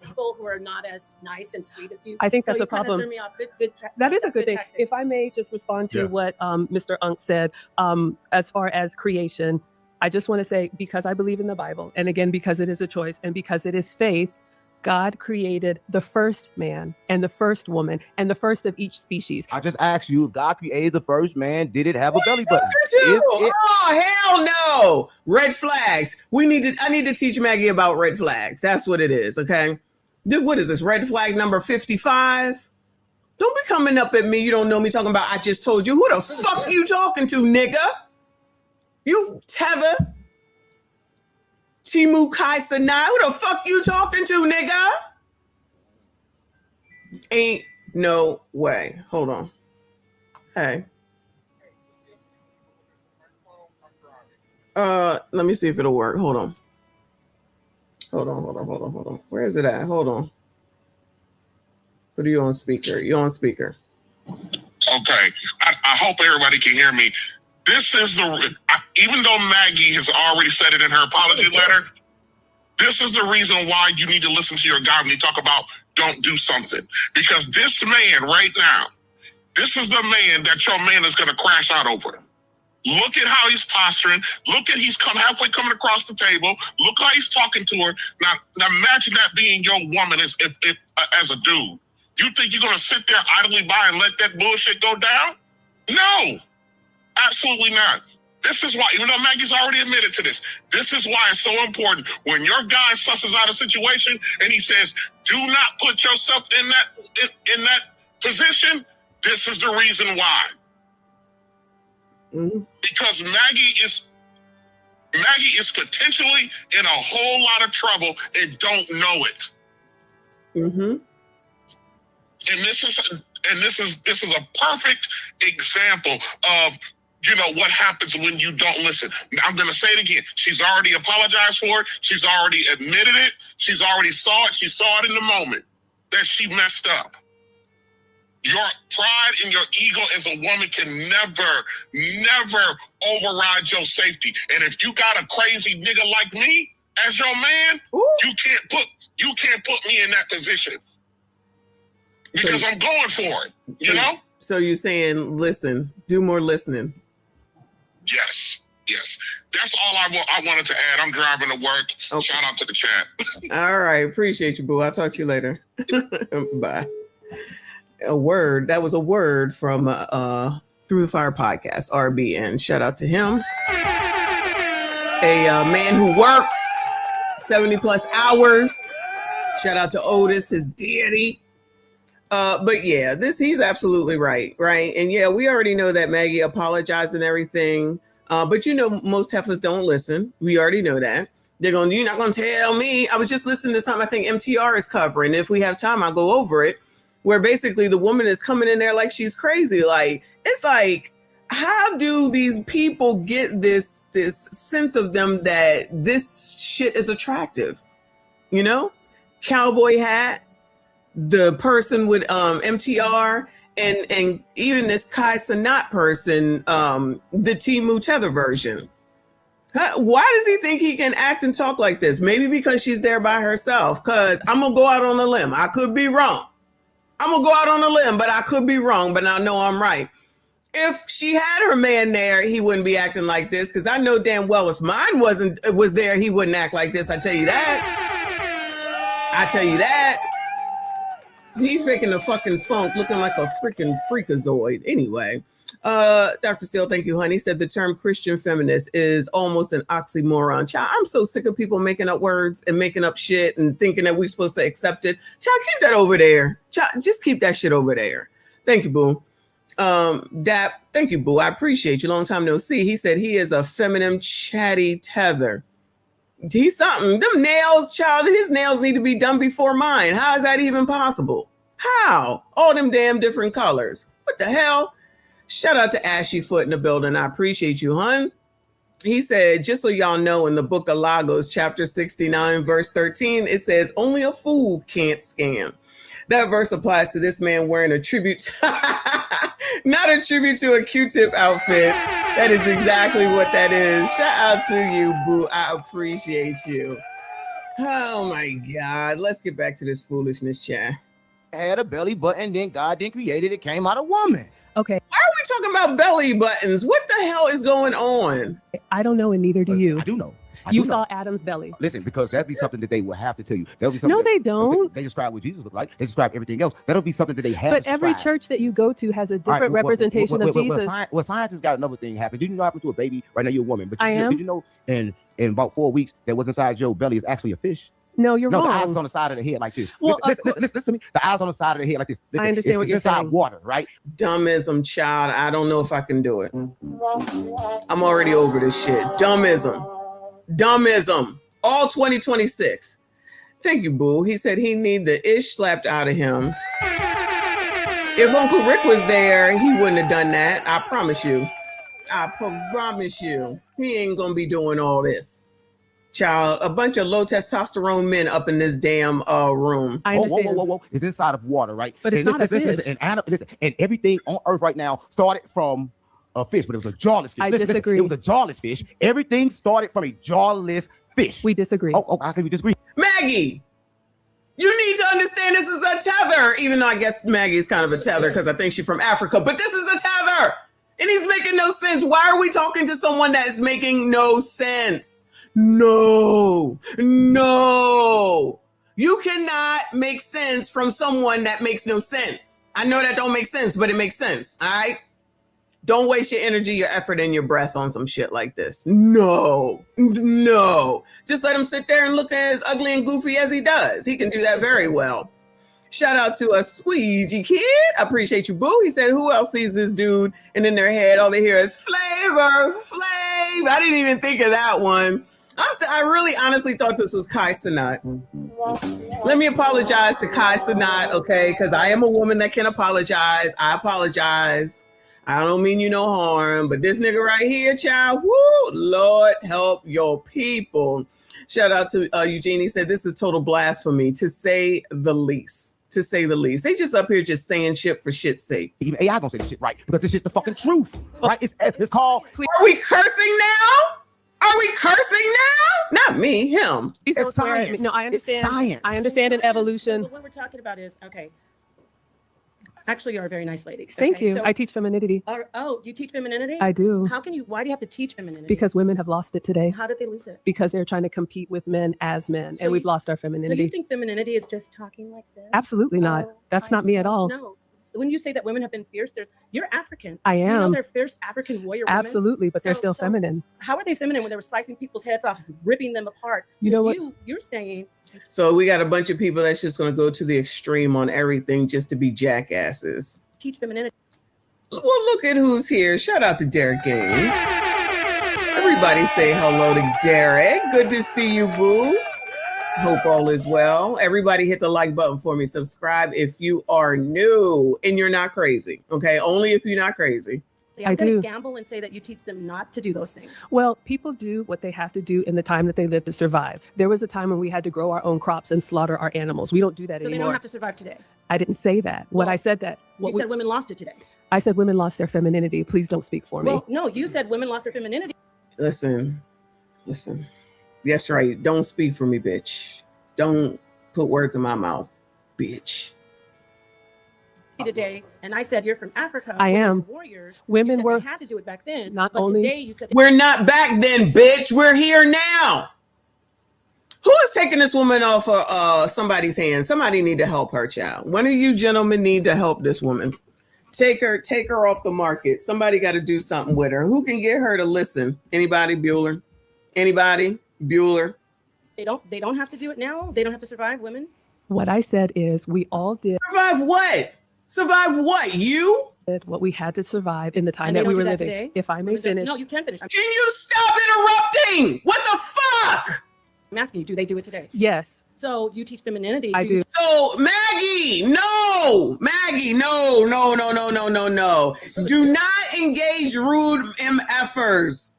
People who are not as nice and sweet as you. I think So that's you a kinda problem. threw me off. That is a good thing. tactic. If I may just respond to Yeah. what Mr. Unk said, as far as creation, I just want to say, because I believe in the Bible, and again, because it is a choice and because it is faith, God created the first man and the first woman and the first of each species. I just asked you, if God created the first man, did it have a belly button? Oh hell no! Red flags. I need to teach Maggie about red flags. That's what it is. Okay. What is this? Red flag number 55. Don't be coming up at me. You don't know me talking about. I just told you. Who the fuck you talking to, nigga? You tether. Timu Kai Sanai. Who the fuck you talking to, nigga? Ain't no way. Hold on. Hey. Let me see if it'll work. Hold on. Where is it at? Hold on. Put you on speaker. You on speaker. Okay. I hope everybody can hear me. This is even though Maggie has already said it in her apology letter, this is the reason why you need to listen to your God when you talk about don't do something. Because this man right now, this is the man that your man is going to crash out over. Look at how he's posturing. Look at he's halfway coming across the table. Look how he's talking to her. Now imagine that being your woman as a dude. You think you're going to sit there idly by and let that bullshit go down? No. Absolutely not. This is why, even though Maggie's already admitted to this, this is why it's so important. When your guy susses out a situation and he says, do not put yourself in that position, this is the reason why. Mm-hmm. Because Maggie is potentially in a whole lot of trouble and don't know it. Mm-hmm. And this is a perfect example of what happens when you don't listen. I'm going to say it again. She's already apologized for it. She's already admitted it. She's already saw it. She saw it in the moment that she messed up. Your pride and your ego as a woman can never override your safety. And if you got a crazy nigga like me as your man, you can't put me in that position. Because I'm going for it, you know? So you're saying, listen, do more listening. Yes. That's all I wanted to add. I'm driving to work. Okay. Shout out to the chat. All right. Appreciate you, boo. I'll talk to you later. Bye. That was a word from Through the Fire podcast, RBN. Shout out to him. A man who works 70 plus hours. Shout out to Otis, his daddy. But yeah, he's absolutely right. And yeah, we already know that Maggie apologized and everything. But most heifers don't listen. We already know that. You're not going to tell me. I was just listening to something I think MTR is covering. If we have time, I'll go over it. Where basically the woman is coming in there like she's crazy. Like, it's like, how do these people get this sense of them that this shit is attractive? Cowboy hat, the person with MTR, and even this Kai Sanat person, the Timu Tether version. Why does he think he can act and talk like this? Maybe because she's there by herself. Because I'm going to go out on a limb. I could be wrong. But I could be wrong. But I know I'm right. If she had her man there, he wouldn't be acting like this. Because I know damn well if mine was there, he wouldn't act like this. I tell you that. He faking a fucking funk, looking like a freaking freakazoid. Anyway, Dr. Steele, thank you, honey, said the term Christian feminist is almost an oxymoron. Child, I'm so sick of people making up words and making up shit and thinking that we're supposed to accept it. Child, keep that over there. Child, just keep that shit over there. Thank you, boo. Dap, thank you, boo. I appreciate you. Long time no see. He said he is a feminine chatty tether. He's something. Them nails, child, his nails need to be done before mine. How is that even possible? How? All them damn different colors. What the hell? Shout out to Ashy Foot in the building. I appreciate you, hun. He said, just so y'all know, in the book of Lagos, chapter 69, verse 13, it says, only a fool can't scam. That verse applies to this man wearing a tribute, not a tribute to a Q-tip outfit. That is exactly what that is. Shout out to you, boo. I appreciate you. Oh my God. Let's get back to this foolishness, chat. Had a belly button, then God then created it, came out a woman. Okay. Why are we talking about belly buttons? What the hell is going on? I don't know, and neither do you. I do know. You saw Adam's belly. Listen, because that'd be something that they will have to tell you. That'll be something. No, they don't. They describe what Jesus looked like. They describe everything else. That'll be something that they have. But to every describe. church that you go to has a different representation of Jesus. Well, science has got another thing happen. Did you know what happened to a baby? Right now, you're a woman. But I am. Did you know in about 4 weeks that what's inside your belly is actually a fish? No, you're wrong. The eyes is on the side of the head like this. Well, listen to me. The eyes on the side of the head like this. Listen, I understand what you're inside saying. Water, right? Dummism, child. I don't know if I can do it. I'm already over this shit. Dummism. All 2026. Thank you, boo. He said he need the ish slapped out of him. If Uncle Rick was there, he wouldn't have done that. I promise you. I promise you. He ain't gonna be doing all this. Child, a bunch of low testosterone men up in this damn room. I understand. Whoa. It's inside of water, right? But it's not a fish. Listen, and everything on Earth right now started from a fish, but it was a jawless fish. I disagree. It was a jawless fish. Everything started from a jawless fish. We disagree. Oh, how can we disagree? Maggie, you need to understand this is a tether, even though I guess Maggie is kind of a tether because I think she's from Africa, but this is a tether and he's making no sense. Why are we talking to someone that is making no sense? No. You cannot make sense from someone that makes no sense. I know that don't make sense, but it makes sense. All right. Don't waste your energy, your effort, and your breath on some shit like this. No. Just let him sit there and look as ugly and goofy as he does. He can do that very well. Shout out to a squeegee kid. I appreciate you, boo. He said, who else sees this dude? And in their head, all they hear is flavor. I didn't even think of that one. I really honestly thought this was Kai Cenat. Let me apologize to Kai Cenat, okay? Because I am a woman that can apologize. I apologize. I don't mean you no harm, but this nigga right here, child, woo, Lord help your people. Shout out to Eugene. He said, this is total blasphemy, to say the least. They just up here just saying shit for shit's sake. Even AI gonna say this shit right, because this shit's the fucking truth, right? It's called... Are we cursing now? Not me, him. It's science. No, I understand. It's science. I understand in evolution. What we're talking about is, okay. Actually, you're a very nice lady. Thank Okay, you. so- I teach femininity. Oh, you teach femininity? I do. Why do you have to teach femininity? Because women have lost it today. How did they lose it? Because they're trying to compete with men as men, So and we've you- lost our So femininity. you think femininity is just talking like this? Absolutely not. That's not me at all. No. When you say that women have been fierce, you're African. I Do you know am. they're fierce African warrior women? Absolutely, but they're still feminine. How are they feminine when they were slicing people's heads off, ripping them apart? You know what? You're saying So we got a bunch of people that's just going to go to the extreme on everything just to be jackasses. teach femininity. Well, look at who's here. Shout out to Derek Gaines. Everybody say hello to Derek. Good to see you, boo. Hope all is well. Everybody hit the like button for me. Subscribe if you are new and you're not crazy. Okay, only if you're not crazy. Yeah, I I'm gonna do. gamble and say that you teach them not to do those things. Well, people do what they have to do in the time that they live to survive. There was a time when we had to grow our own crops and slaughter our animals. We don't do that So they anymore. don't have to survive today. I didn't say that. When I said that, You said women lost it today. I said women lost their femininity. Please don't speak for me. Well, no, you said women lost their femininity. Listen. That's right. Don't speak for me, bitch. Don't put words in my mouth, bitch. Today, and I said you're from Africa. I women am. were warriors. Women You said were they had to do it back then. not but only- today you said We're not back then, bitch. We're here now. Who is taking this woman off of somebody's hand? Somebody need to help her, child. One of you gentlemen need to help this woman. Take her off the market. Somebody got to do something with her. Who can get her to listen? Anybody, Bueller? Anybody, Bueller? They don't have to do it now. They don't have to survive, women. What I said is we all did. Survive what? Survive what? You? Did what we had to survive in the time And they that we don't were do that living. today? If I may finish. No, you can finish. Can you stop interrupting? What the fuck? I'm asking you, do they do it today? Yes. So you teach femininity. I do. So Maggie, no. Maggie, no. Do not engage rude MFers.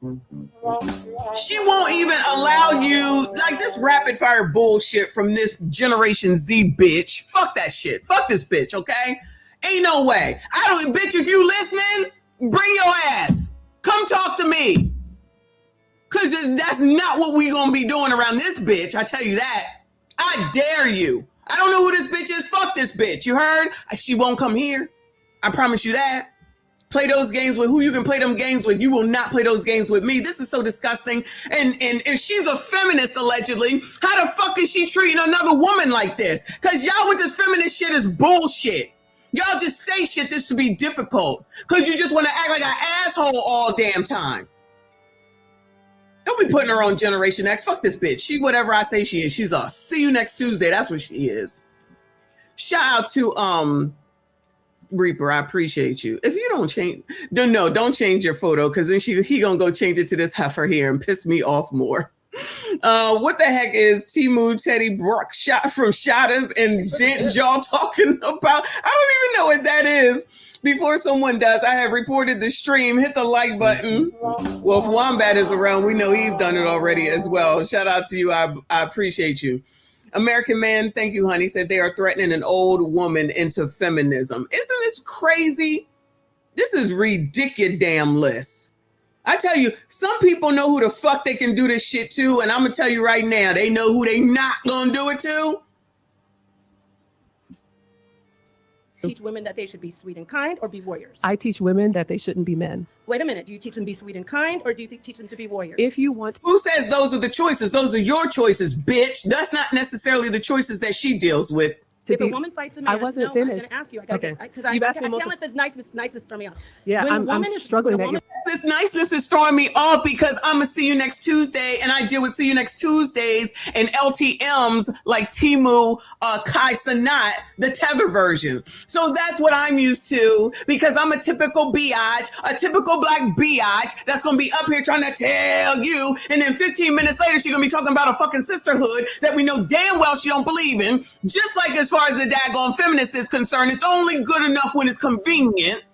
She won't even allow you, like this rapid fire bullshit from this Generation Z bitch. Fuck that shit. Fuck this bitch, okay? Ain't no way. Bitch, if you listening, bring your ass. Come talk to me. Cause that's not what we gonna be doing around this bitch. I tell you that. I dare you. I don't know who this bitch is. Fuck this bitch. You heard? She won't come here. I promise you that. Play those games with who you can play them games with. You will not play those games with me. This is so disgusting. And if she's a feminist, allegedly, how the fuck is she treating another woman like this? Because y'all with this feminist shit is bullshit. Y'all just say shit this to be difficult. Because you just want to act like an asshole all damn time. Don't be putting her on Generation X. Fuck this bitch. She whatever I say she is. She's a see you next Tuesday. That's what she is. Shout out to Reaper. I appreciate you. If you don't change, don't change your photo because then he gonna go change it to this heifer here and piss me off more. What the heck is Timu Teddy Brock shot from Shotters and Dent y'all talking about? I don't even know what that is. Before someone does, I have reported the stream. Hit the like button. Well, if Wombat is around, we know he's done it already as well. Shout out to you. I appreciate you. American Man, thank you, honey, said they are threatening an old woman into feminism. Isn't this crazy? This is ridiculous. I tell you, some people know who the fuck they can do this shit to, and I'm going to tell you right now, they know who they not going to do it to. Teach women that they should be sweet and kind or be warriors. I teach women that they shouldn't be men. Wait a minute. Do you teach them to be sweet and kind or do you teach them to be warriors? If you want. Who says those are the choices? Those are your choices, bitch. That's not necessarily the choices that she deals with. If a woman fights a man, I wasn't no, finished. I'm going to ask you. Okay. Because You've I asked me can't multiple. let this niceness throw me off. Yeah, I'm struggling. This niceness is throwing me off because I'm going to see you next Tuesday and I deal with see you next Tuesdays and LTMs like Timu Kai Sanat, the tether version. So that's what I'm used to because I'm a typical biatch, a typical black biatch that's going to be up here trying to tell you. And then 15 minutes later, she's going to be talking about a fucking sisterhood that we know damn well she don't believe in. Just like as far as the daggone feminist is concerned, it's only good enough when it's convenient.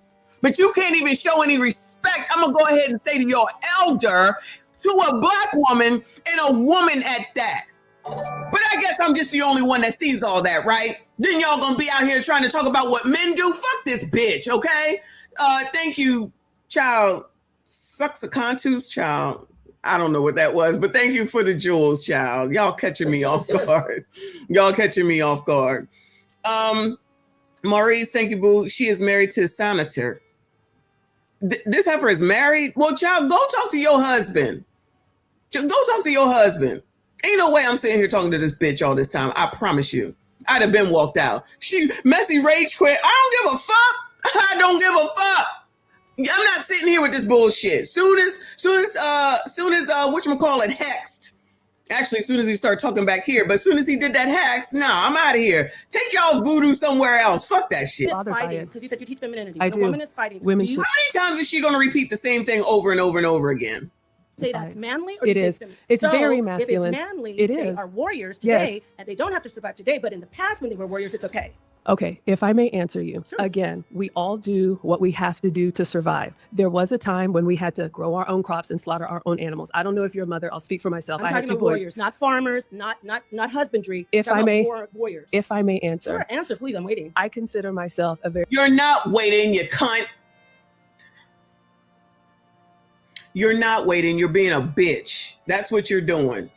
But you can't even show any respect. I'm going to go ahead and say to your elder, to a black woman and a woman at that. But I guess I'm just the only one that sees all that, right? Then y'all going to be out here trying to talk about what men do? Fuck this bitch, okay? Thank you, child. Sucks a contus, child. I don't know what that was, but thank you for the jewels, child. Y'all catching me off guard. Y'all catching me off guard. Maurice, thank you, boo. She is married to a senator. This heifer is married? Well, child, go talk to your husband. Just go talk to your husband. Ain't no way I'm sitting here talking to this bitch all this time. I promise you. I'd have been walked out. She messy rage quit. I don't give a fuck. I don't give a fuck. I'm not sitting here with this bullshit. Soon as whatchamacallit hexed. Actually, as soon as he started talking back here, but as soon as he did that hex, I'm out of here. Take y'all voodoo somewhere else. Fuck that shit. Because you said you teach femininity. I The do. woman is fighting. Women Do you How many times is she going to repeat the same thing over and over and over again? say that's manly? Or It you say is. feminine? It's So, very masculine. If it's manly, It they is. are warriors Yes. today, and they don't have to survive today, but in the past when they were warriors, it's okay. Okay, if I may answer you. Again, we all do what we have to do to survive. There was a time when we had to grow our own crops and slaughter our own animals. I don't know if you're a mother. I'll speak for myself. I'm I have talking two about boys. warriors, not farmers, not husbandry. If I'm I talking may, about warriors. if I may answer. Sure, answer, please. I'm waiting. I consider myself a very. You're not waiting, you cunt. You're not waiting. You're being a bitch. That's what you're doing.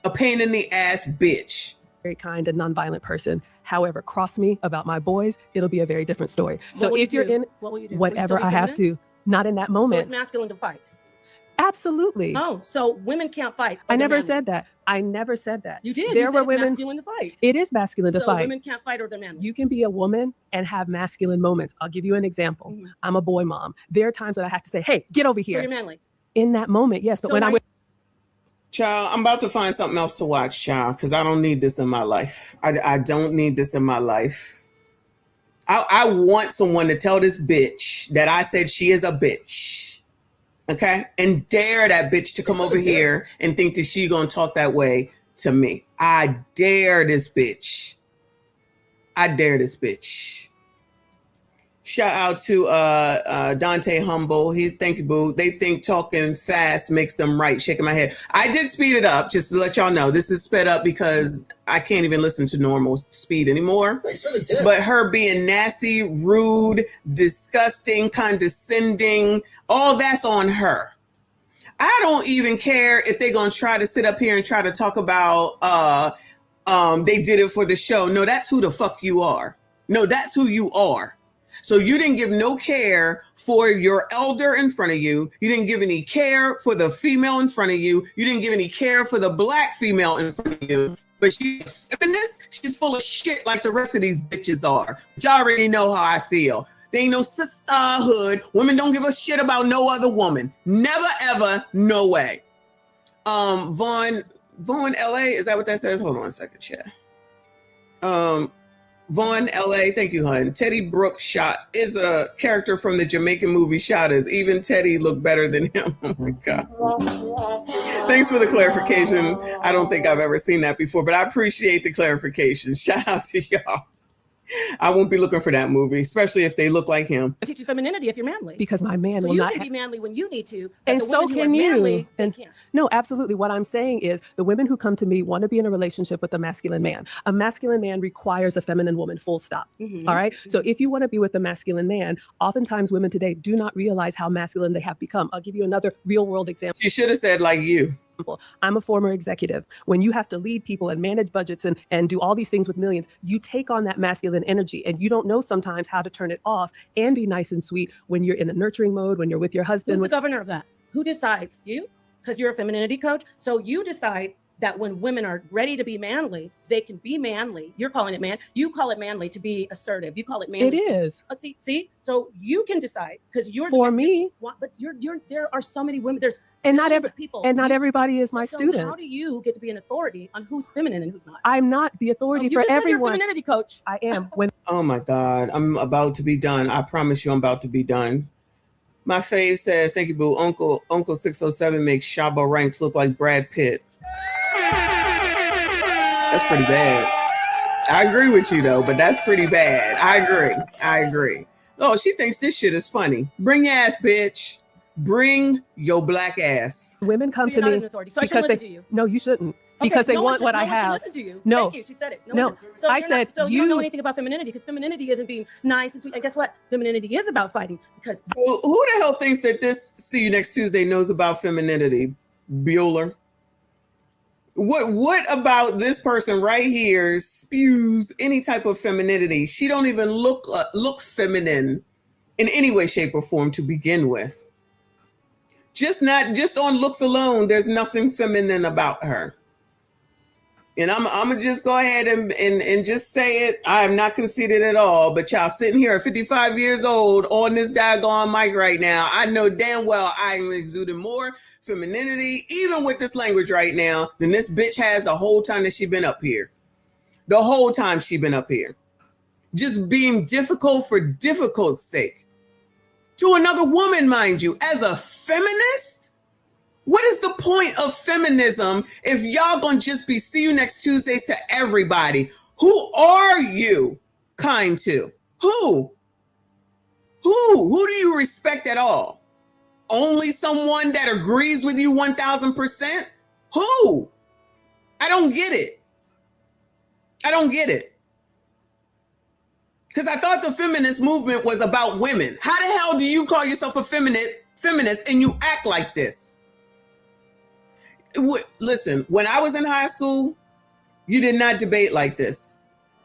A pain in the ass bitch. Very kind and nonviolent person. However, cross me about my boys, it'll be a very different story. What So will if you you're do? in What will you do? Will you whatever still be I have feminine? to, not in that So moment. it's masculine to fight. Absolutely. Oh, so women can't fight. I or they're never manly. said that. I never said that. You did. There You were said it's women. masculine to fight. It is masculine to So fight. women can't fight or they're manly. You can be a woman and have masculine moments. I'll give you an example. Mhm. I'm a boy mom. There are times when I have to say, hey, get over So here. you're manly. In that moment, yes. But So when now I'm with Child, I'm about to find something else to watch, child, because I don't need this in my life. I don't need this in my life. I want someone to tell this bitch that I said she is a bitch. Okay? And dare that bitch to come over here and think that she gonna talk that way to me. I dare this bitch. I dare this bitch. Shout out to Dante Humble. Thank you, boo. They think talking fast makes them right. Shaking my head. I did speed it up just to let y'all know. This is sped up because I can't even listen to normal speed anymore. But her being nasty, rude, disgusting, condescending, all that's on her. I don't even care if they're gonna try to sit up here and try to talk about they did it for the show. No, that's who the fuck you are. No, that's who you are. So you didn't give no care for your elder in front of you. You didn't give any care for the female in front of you. You didn't give any care for the black female in front of you. But she's a feminist. She's full of shit like the rest of these bitches are. But y'all already know how I feel. There ain't no sisterhood. Women don't give a shit about no other woman. Never, ever, no way. Vaughn, LA, is that what that says? Hold on a second, chat. Vaughn, LA, thank you, hun. Teddy Brooks shot is a character from the Jamaican movie Shotters. Even Teddy looked better than him. Oh my God. Thanks for the clarification. I don't think I've ever seen that before, but I appreciate the clarification. Shout out to y'all. I won't be looking for that movie, especially if they look like him. I teach you femininity if you're manly. because my man So will you not can ha- be manly when you need to, but and the so women who can are you. manly, they And can't. no, absolutely. What I'm saying is the women who come to me want to be in a relationship with a masculine man. A masculine man requires a feminine woman, full stop. Mhm. All right. So if you want to be with a masculine man, oftentimes women today do not realize how masculine they have become. I'll give you another real world example. She should have said like you. I'm a former executive. When you have to lead people and manage budgets and do all these things with millions, you take on that masculine energy and you don't know sometimes how to turn it off and be nice and sweet when you're in a nurturing mode, when you're with your husband. Who's the governor of that? Who decides? You? Because you're a femininity coach. So you decide that when women are ready to be manly, they can be manly. You're calling it man. You call it manly to be assertive. You call it manly. It is. See. So you can decide because you're For me. But you're. There are so many women. There's And not millions every of people. and not You- everybody is my so student. How do you get to be an authority on who's feminine and who's not? I'm not the authority You for just said you're a everyone. femininity coach. I am. When Oh my God, I'm about to be done. I promise you I'm about to be done. My fave says, thank you, boo. Uncle 607 makes Shabba Ranks look like Brad Pitt. That's pretty bad. I agree with you though, but that's pretty bad. I agree. Oh, she thinks this shit is funny. Bring your ass, bitch. Bring your black ass. women come So you're to not me an authority. So I because shouldn't they listen to you. no, you shouldn't Okay, because they no one want should- what no I one should have. listen to you. No, Thank you. She said it. No, one should. So I you're said so you don't know you- anything about femininity because femininity isn't being nice and sweet. And guess what? Femininity is about fighting because So who the hell thinks that this See You Next Tuesday knows about femininity? Bueller. What about this person right here spews any type of femininity? She don't even look feminine in any way, shape, or form to begin with. Just on looks alone, there's nothing feminine about her. And I'm gonna just go ahead and just say it. I am not conceited at all, but y'all sitting here at 55 years old on this daggone mic right now, I know damn well I am exuding more femininity, even with this language right now, than this bitch has the whole time that she been up here. The whole time she been up here. Just being difficult for difficult's sake. To another woman, mind you, as a feminist? What is the point of feminism if y'all gonna just be See You Next Tuesdays to everybody? Who are you kind to? Who do you respect at all? Only someone that agrees with you 1000%? Who? I don't get it. Because I thought the feminist movement was about women. How the hell do you call yourself a feminist and you act like this? Listen, when I was in high school, you did not debate like this.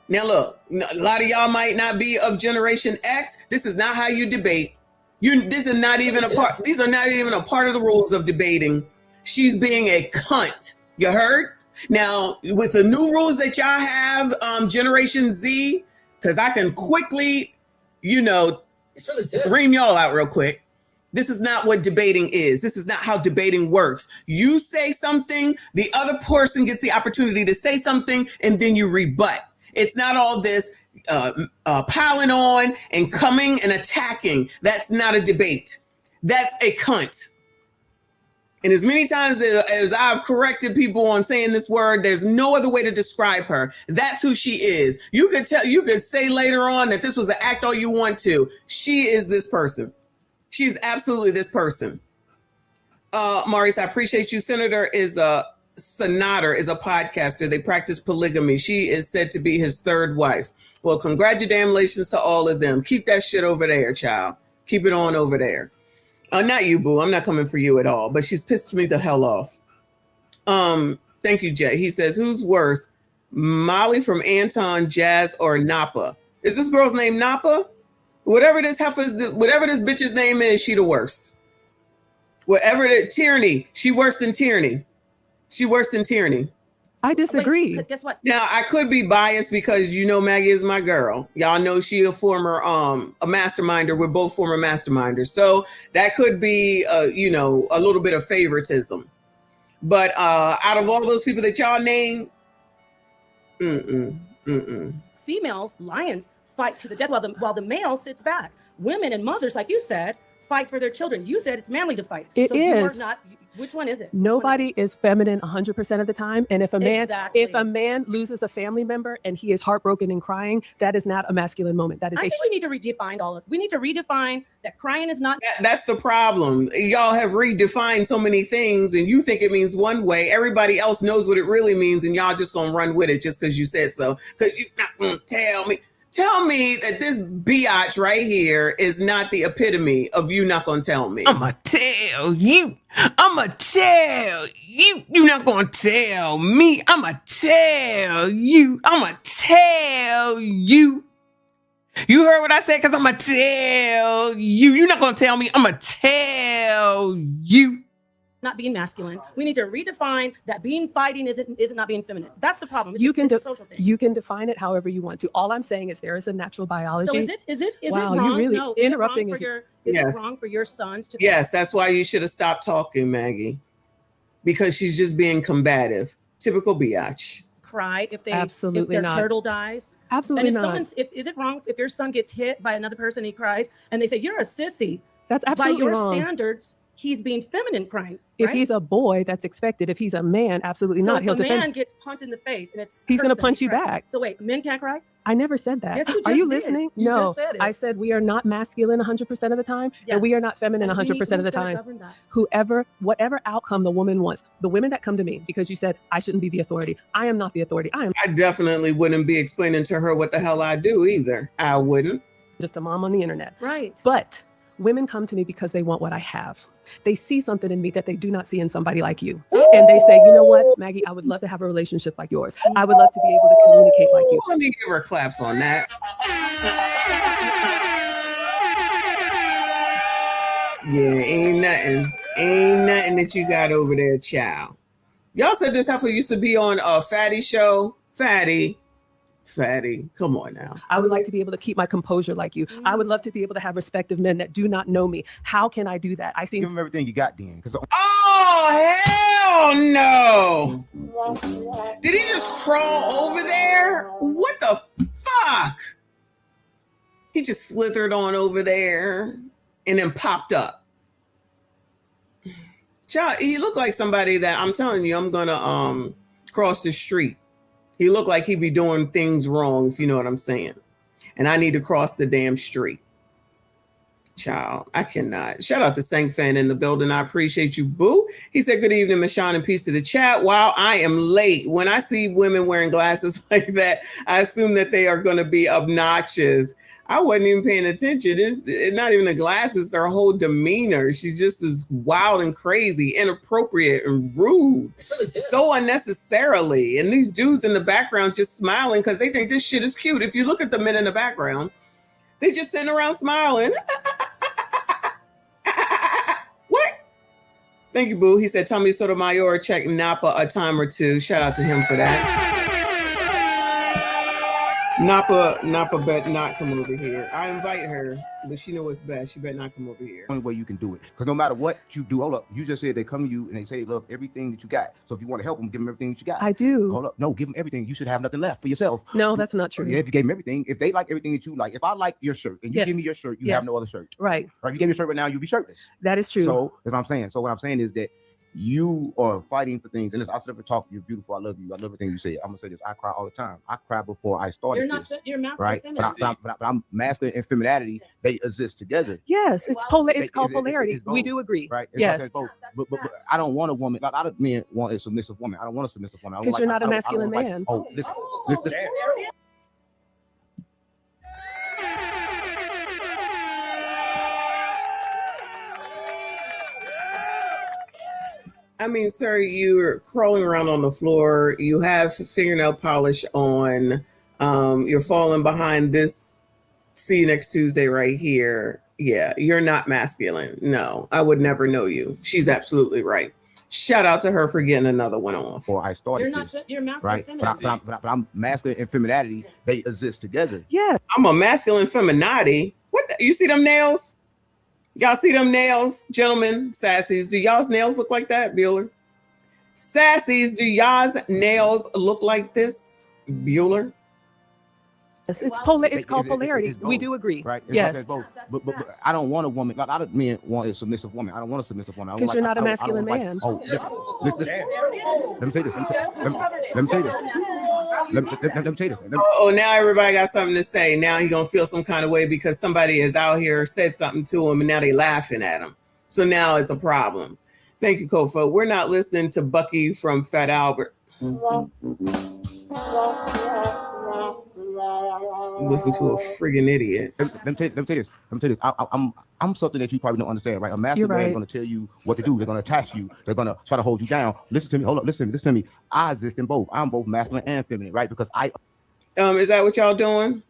Now look, a lot of y'all might not be of Generation X. This is not how you debate. This is not even a part. These are not even a part of the rules of debating. She's being a cunt. You heard? Now, with the new rules that y'all have, Generation Z, because I can quickly, ream y'all out real quick. This is not what debating is. This is not how debating works. You say something, the other person gets the opportunity to say something, and then you rebut. It's not all this piling on and coming and attacking. That's not a debate. That's a cunt. And as many times as I've corrected people on saying this word, there's no other way to describe her. That's who she is. You could say later on that this was an act all you want to. She is this person. She's absolutely this person. Maurice, I appreciate you. Senator Senator is a podcaster. They practice polygamy. She is said to be his third wife. Well, congratulations to all of them. Keep that shit over there, child. Keep it on over there. Not you, boo. I'm not coming for you at all, but she's pissed me the hell off. Thank you, Jay. He says, who's worse, Molly from Anton, Jazz, or Napa? Is this girl's name Napa? Whatever this bitch's name is, she the worst. Tyranny, she worse than Tyranny. She worse than Tyranny. I disagree. Wait, guess what? Now, I could be biased because Maggie is my girl. Y'all know she a former a masterminder. We're both former masterminders. So that could be a little bit of favoritism. But out of all those people that y'all named, females, lions, fight to the death while the male sits back. Women and mothers, like you said, fight for their children. You said it's manly to fight. It so is. You are not. Which one is it? Nobody is feminine 100% of the time. And if a man loses a family member and he is heartbroken and crying, that is not a masculine moment. That is. I think we need to redefine all of. We need to redefine that crying is not. That's the problem. Y'all have redefined so many things, and you think it means one way. Everybody else knows what it really means, and y'all just gonna run with it just because you said so. Because you're not gonna tell me. Tell me that this biatch right here is not the epitome of you not gonna tell me. I'ma tell you. I'ma tell you. You're not gonna tell me. I'ma tell you. I'ma tell you. You heard what I said? Because I'ma tell you. You're not gonna tell me. I'ma tell you. Not being masculine. We need to redefine that fighting isn't not being feminine. That's the problem. It's a social thing. You can define it however you want to. All I'm saying is there is a natural biology. So is it wow, wrong? You really no, interrupting is it wrong for your sons to? Yes, that's why you should have stopped talking, Maggie, because she's just being combative. Typical biatch. Cry if Absolutely their not. turtle dies. Absolutely and not. Is it wrong if your son gets hit by another person, he cries, and they say you're a sissy? That's absolutely by your wrong. Standards. He's being feminine crying. If right? he's a boy, that's expected. If he's a man, absolutely not. He'll He'll defend. If a man defend. gets punched in the face, and He's going to punch you back. So wait, men can't cry? I never said that. Yes, you Are just you did. listening? You No, just said it. I said we are not masculine 100% of the time, Yeah. and we are not feminine And 100% of the who's gonna time. govern that? Whatever outcome the woman wants, the women that come to me because you said I shouldn't be the authority. I am not the authority. I definitely wouldn't be explaining to her what the hell I do either. I wouldn't. Just a mom on the internet. Right. But women come to me because they want what I have. They see something in me that they do not see in somebody like you. And they say, you know what, Maggie, I would love to have a relationship like yours. I would love to be able to communicate like you. Let me give her claps on that. Yeah, ain't nothing that you got over there, child. Y'all said this heifer used to be on a Fatty show. Fatty, come on now. I would like to be able to keep my composure like you. I would love to be able to have respective men that do not know me. How can I do that? Give him everything you got, then. Oh, hell no. Did he just crawl over there? What the fuck? He just slithered on over there and then popped up. Child, he looked like somebody that I'm telling you, I'm gonna cross the street. He looked like he'd be doing things wrong, if you know what I'm saying. And I need to cross the damn street. Child, I cannot. Shout out to Sank Fan in the building. I appreciate you, boo. He said, good evening, Michonne, and peace to the chat. Wow, I am late. When I see women wearing glasses like that, I assume that they are going to be obnoxious. I wasn't even paying attention. It's not even the glasses, her whole demeanor. She just is wild and crazy, inappropriate and rude. So unnecessarily. And these dudes in the background just smiling because they think this shit is cute. If you look at the men in the background, they just sitting around smiling. Thank you, Boo. He said, Tommy Sotomayor checked Napa a time or two. Shout out to him for that. Napa bet not come over here. I invite her, but she know what's best. She better not come over here. Only way you can do it, because no matter what you do, hold up. You just said they come to you and they say they love everything that you got. So if you want to help them, give them everything that you got. I do. Hold up, no, give them everything. You should have nothing left for yourself. No, that's not true. Yeah, if you gave them everything, if they like everything that you like, if I like your shirt and you give me your shirt, you have no other shirt. Right. Or if you gave me a shirt right now, you'll be shirtless. That is true. So that's what I'm saying. So what I'm saying is that you are fighting for things, and listen, I'll never talk. You're beautiful. I love you. I love everything you say. I'm gonna say this. I cry all the time. I cry before I started. You're masculine, right? But I'm masculine and femininity. They exist together. Yes, it's called polarity. We do agree. Right? Yes. But I don't want a woman. A lot of men want a submissive woman. I don't want a submissive woman. Because you're not a masculine man. Oh, listen. I mean, sir, you're crawling around on the floor. You have fingernail polish on. You're falling behind this see you next Tuesday right here. Yeah, you're not masculine. No, I would never know you. She's absolutely right. Shout out to her for getting another one off. Before I started you're masculine, right? But I'm masculine and femininity. They exist together. Yeah. I'm a masculine femininity. What? You see them nails? Y'all see them nails, gentlemen, sassies? Do y'all's nails look like that, Bueller? Sassies, do y'all's nails look like this, Bueller? It's called polarity. We do agree. Right? Yes. But I don't want a woman. A lot of men want a submissive woman. I don't want a submissive woman. Because you're not a masculine man. Listen. Let me say this. Let me say this. Oh, now everybody got something to say. Now you're going to feel some kind of way because somebody is out here said something to him and now they laughing at him. So now it's a problem. Thank you, Kofa. We're not listening to Bucky from Fat Albert. Listen to a friggin' idiot. Let me say this. I'm something that you probably don't understand, right? A masculine man is going to tell you what to do. They're going to attach you. They're going to try to hold you down. Listen to me. Hold up. Listen to me. I exist in both. I'm both masculine and feminine, right? Because is that what y'all doing?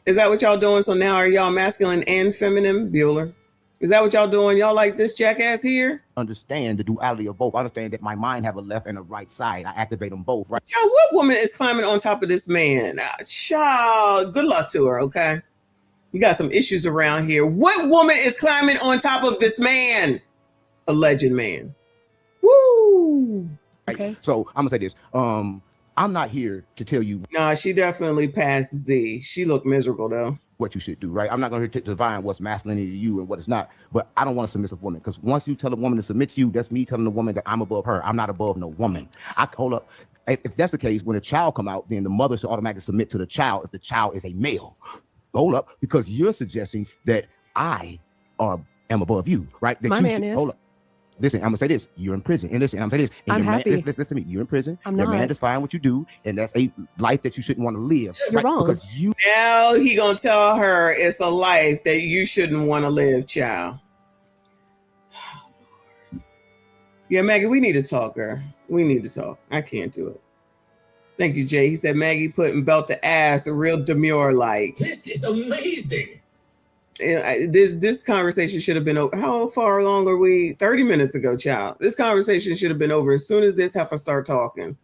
Is that what y'all doing? So now are y'all masculine and feminine, Bueller? Is that what y'all doing? Y'all like this jackass here? Understand the duality of both. I understand that my mind have a left and a right side. I activate them both, right? Yo, what woman is climbing on top of this man? Child, good luck to her, okay? You got some issues around here. What woman is climbing on top of this man? Alleged man. Woo! Okay. So I'm gonna say this. I'm not here to tell you. Nah, she definitely passed Z. She looked miserable though. What you should do, right? I'm not going to divine what's masculinity to you and what it's not, but I don't want a submissive woman because once you tell a woman to submit to you, that's me telling the woman that I'm above her. I'm not above no woman. Hold up. If that's the case, when a child come out, then the mother should automatically submit to the child if the child is a male. Hold up, because you're suggesting that I am above you, right? That My man is. Hold up. Listen, I'm gonna say this. You're in prison, and listen, I'm gonna say this. And I'm happy. Listen to me. You're in prison. I'm Your not. man is fine what you do, and that's a life that you shouldn't want to live. You're wrong. Because you. Now he gonna tell her it's a life that you shouldn't want to live, child. Yeah, Maggie, we need to talk, girl. We need to talk. I can't do it. Thank you, Jay. He said Maggie putting belt to ass, a real demure like. This is amazing. This conversation should have been over. How far along are we? 30 minutes ago, child. This conversation should have been over as soon as this heifer start talking.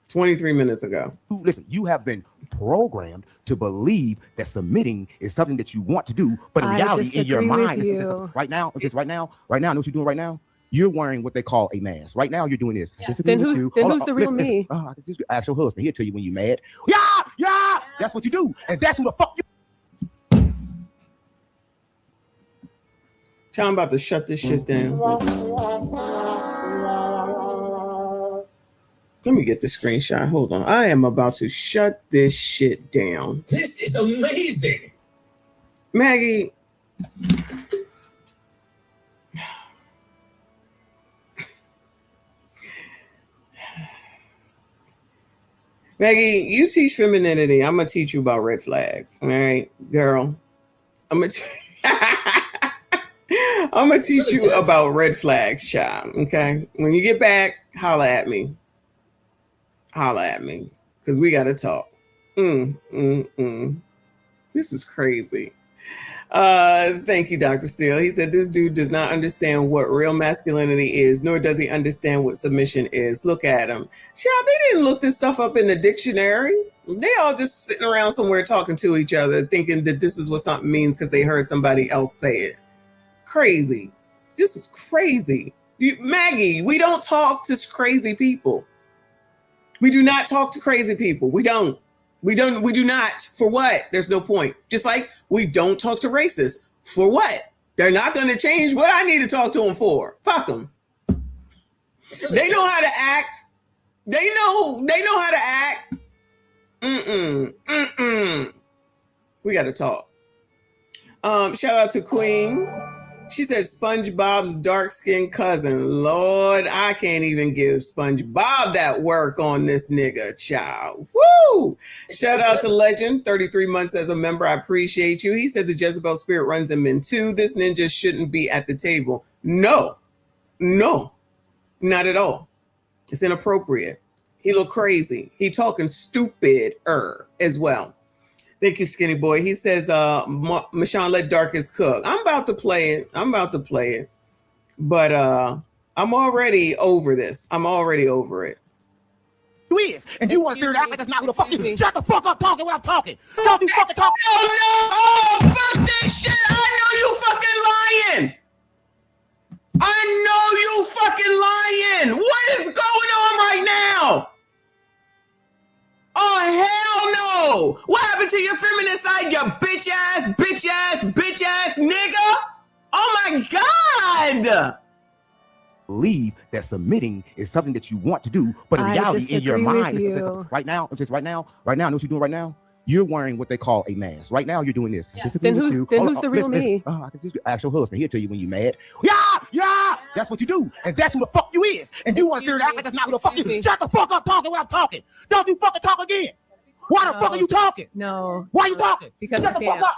23 minutes ago. Listen, you have been programmed to believe that submitting is something that you want to do, but in reality, in your mind, right now, know what you're doing right now? You're wearing what they call a mask. Right now, you're doing this. Yes. Then who's the real me? I can just ask your husband. He'll tell you when you're mad. Yeah. That's what you do, and that's who the fuck you. I'm about to shut this shit down. Let me get the screenshot. Hold on. I am about to shut this shit down. This is amazing. Maggie. Maggie, you teach femininity. I'm going to teach you about red flags. All right, girl. I'm going to teach you about red flags, child. Okay? When you get back, holla at me. Because we got to talk. This is crazy. Thank you, Dr. Steele. He said this dude does not understand what real masculinity is, nor does he understand what submission is. Look at him. Child, they didn't look this stuff up in the dictionary. They all just sitting around somewhere talking to each other, thinking that this is what something means because they heard somebody else say it. Crazy. This is crazy. Maggie, we don't talk to crazy people. We do not talk to crazy people. We do not. For what? There's no point. Just like we don't talk to racists. For what? They're not going to change what I need to talk to them for. Fuck them. They know how to act. They know how to act. We got to talk. Shout out to Queen. She said SpongeBob's dark-skinned cousin. Lord, I can't even give SpongeBob that work on this nigga, child. Woo! Shout out to Legend, 33 months as a member. I appreciate you. He said the Jezebel spirit runs him in too. This ninja shouldn't be at the table. No, not at all. It's inappropriate. He look crazy. He talking stupid-er as well. Thank you, Skinny Boy. He says, Michonne, let darkest cook. I'm about to play it. But I'm already over this. I'm already over it. You is. And you want to sit there act like that's not who the fuck you. Shut the fuck up talking when I'm talking. Don't you fucking talk. Oh, no. Oh, fuck this shit. I know you fucking lying. What is going on right now? Oh, hell no. What happened to your feminine side, you bitch ass nigga? Oh, my God. Believe that submitting is something that you want to do, but in reality, in your mind, right now, know what you're doing right now? You're wearing what they call a mask. Right now, you're doing this. Yeah. Then who's the real me? I can just ask your husband. He'll tell you when you're mad. Yeah. That's what you do. And that's who the fuck you is. And you want to sit there and act like that's not who the fuck you. Shut the fuck up talking when I'm talking. Don't you fucking talk again. Why the fuck are you talking? No. Why are you talking? Because Shut the fuck up.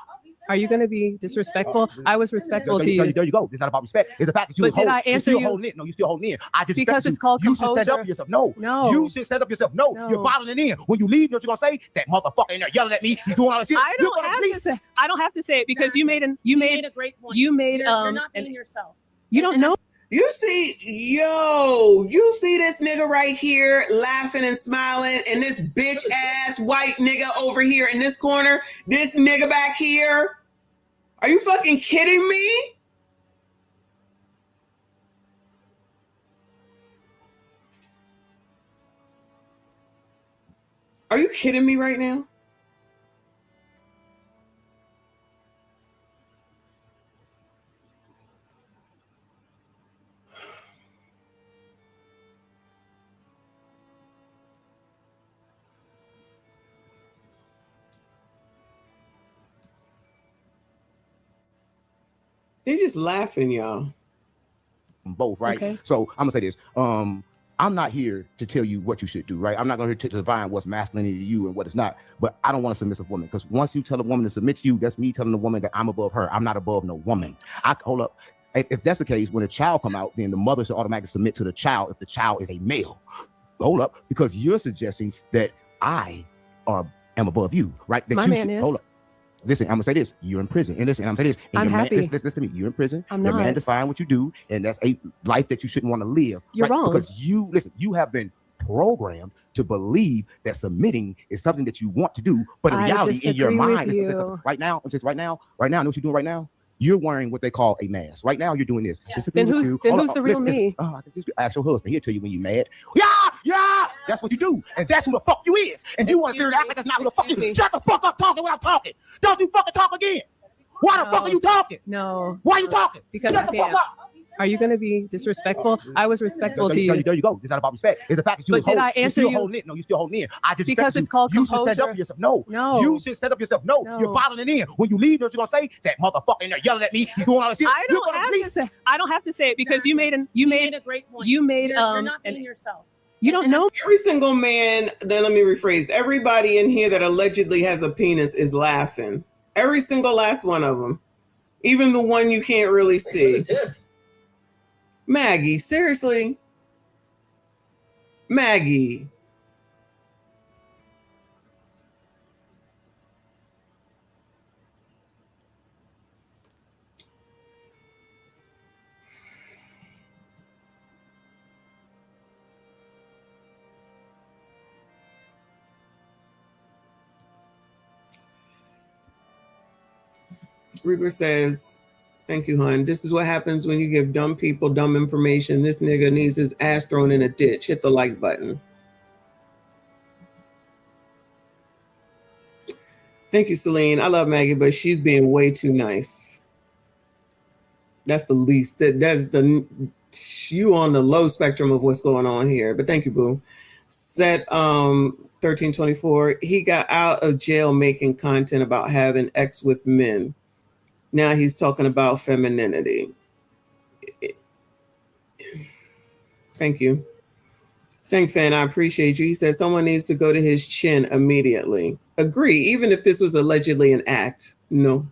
Are you going to be disrespectful? I was respectful to you. There you go. It's not about respect. It's the fact that you did I answer you? Holding it. No, you still holding in. I just because it's called you composure. Should stand up for yourself. No. You should stand up for yourself. No. You're bottling it in. When you leave, you know what you're gonna say? That motherfucker in there yelling at me. He's doing all this shit. I don't have to say it because you made a great point. You made you're not being yourself. You don't know. You see this nigga right here laughing and smiling, and this bitch ass white nigga over here in this corner, this nigga back here. Are you fucking kidding me? Are you kidding me right now? They just laughing, y'all. Both, right? Okay. So I'm gonna say this. I'm not here to tell you what you should do, right? I'm not going to define what's masculinity to you and what it's not. But I don't want a submissive woman, because once you tell a woman to submit to you, that's me telling the woman that I'm above her. I'm not above no woman. Hold up. If that's the case, when a child come out, then the mother should automatically submit to the child if the child is a male. Hold up, because you're suggesting that I am above you, right? That My you man is. Hold up. Listen, I'm gonna say this. You're in prison. And listen, I'm gonna say this. And I'm your happy. Man, listen to me. You're in prison. I'm your not. man define what you do, and that's a life that you shouldn't want to live. You're right? wrong. Because you have been programmed to believe that submitting is something that you want to do, but in reality, in your mind, right now, know what you're doing right now? You're wearing what they call a mask. Right now, you're doing this. Yeah. Then who's the real me? I can just ask your husband. He'll tell you when you're mad. Yeah. That's what you do. And that's who the fuck you is. And you want to sit there and act like that's not who the fuck you. Shut the fuck up talking when I'm talking. Don't you fucking talk again. Why the fuck are you talking? No. Why are you talking? Because Shut the fuck up. Are you going to be disrespectful? I was respectful to you. There you go. It's not about respect. It's the fact that you you're still holding it. No, you're still holding it. Because it's called you composure. should stand up for yourself. No. You should stand up for yourself. No. You're bottling it in. When you leave, you know what you're gonna say? That motherfucker in there yelling at me. He's doing all this shit. I don't have to say it because you made a great point. You made you're not being yourself. You don't know. Every single man, then let me rephrase, everybody in here that allegedly has a penis is laughing. Every single last one of them. Even the one you can't really see. Maggie, seriously? Maggie. Reaper says, thank you, hon. This is what happens when you give dumb people dumb information. This nigga needs his ass thrown in a ditch. Hit the like button. Thank you, Celine. I love Maggie, but she's being way too nice. That's the least. That's the you on the low spectrum of what's going on here. But thank you, boo. Set 1324. He got out of jail making content about having sex with men. Now he's talking about femininity. Thank you. Sang Fan, I appreciate you. He said someone needs to go to his chin immediately. Agree, even if this was allegedly an act. No,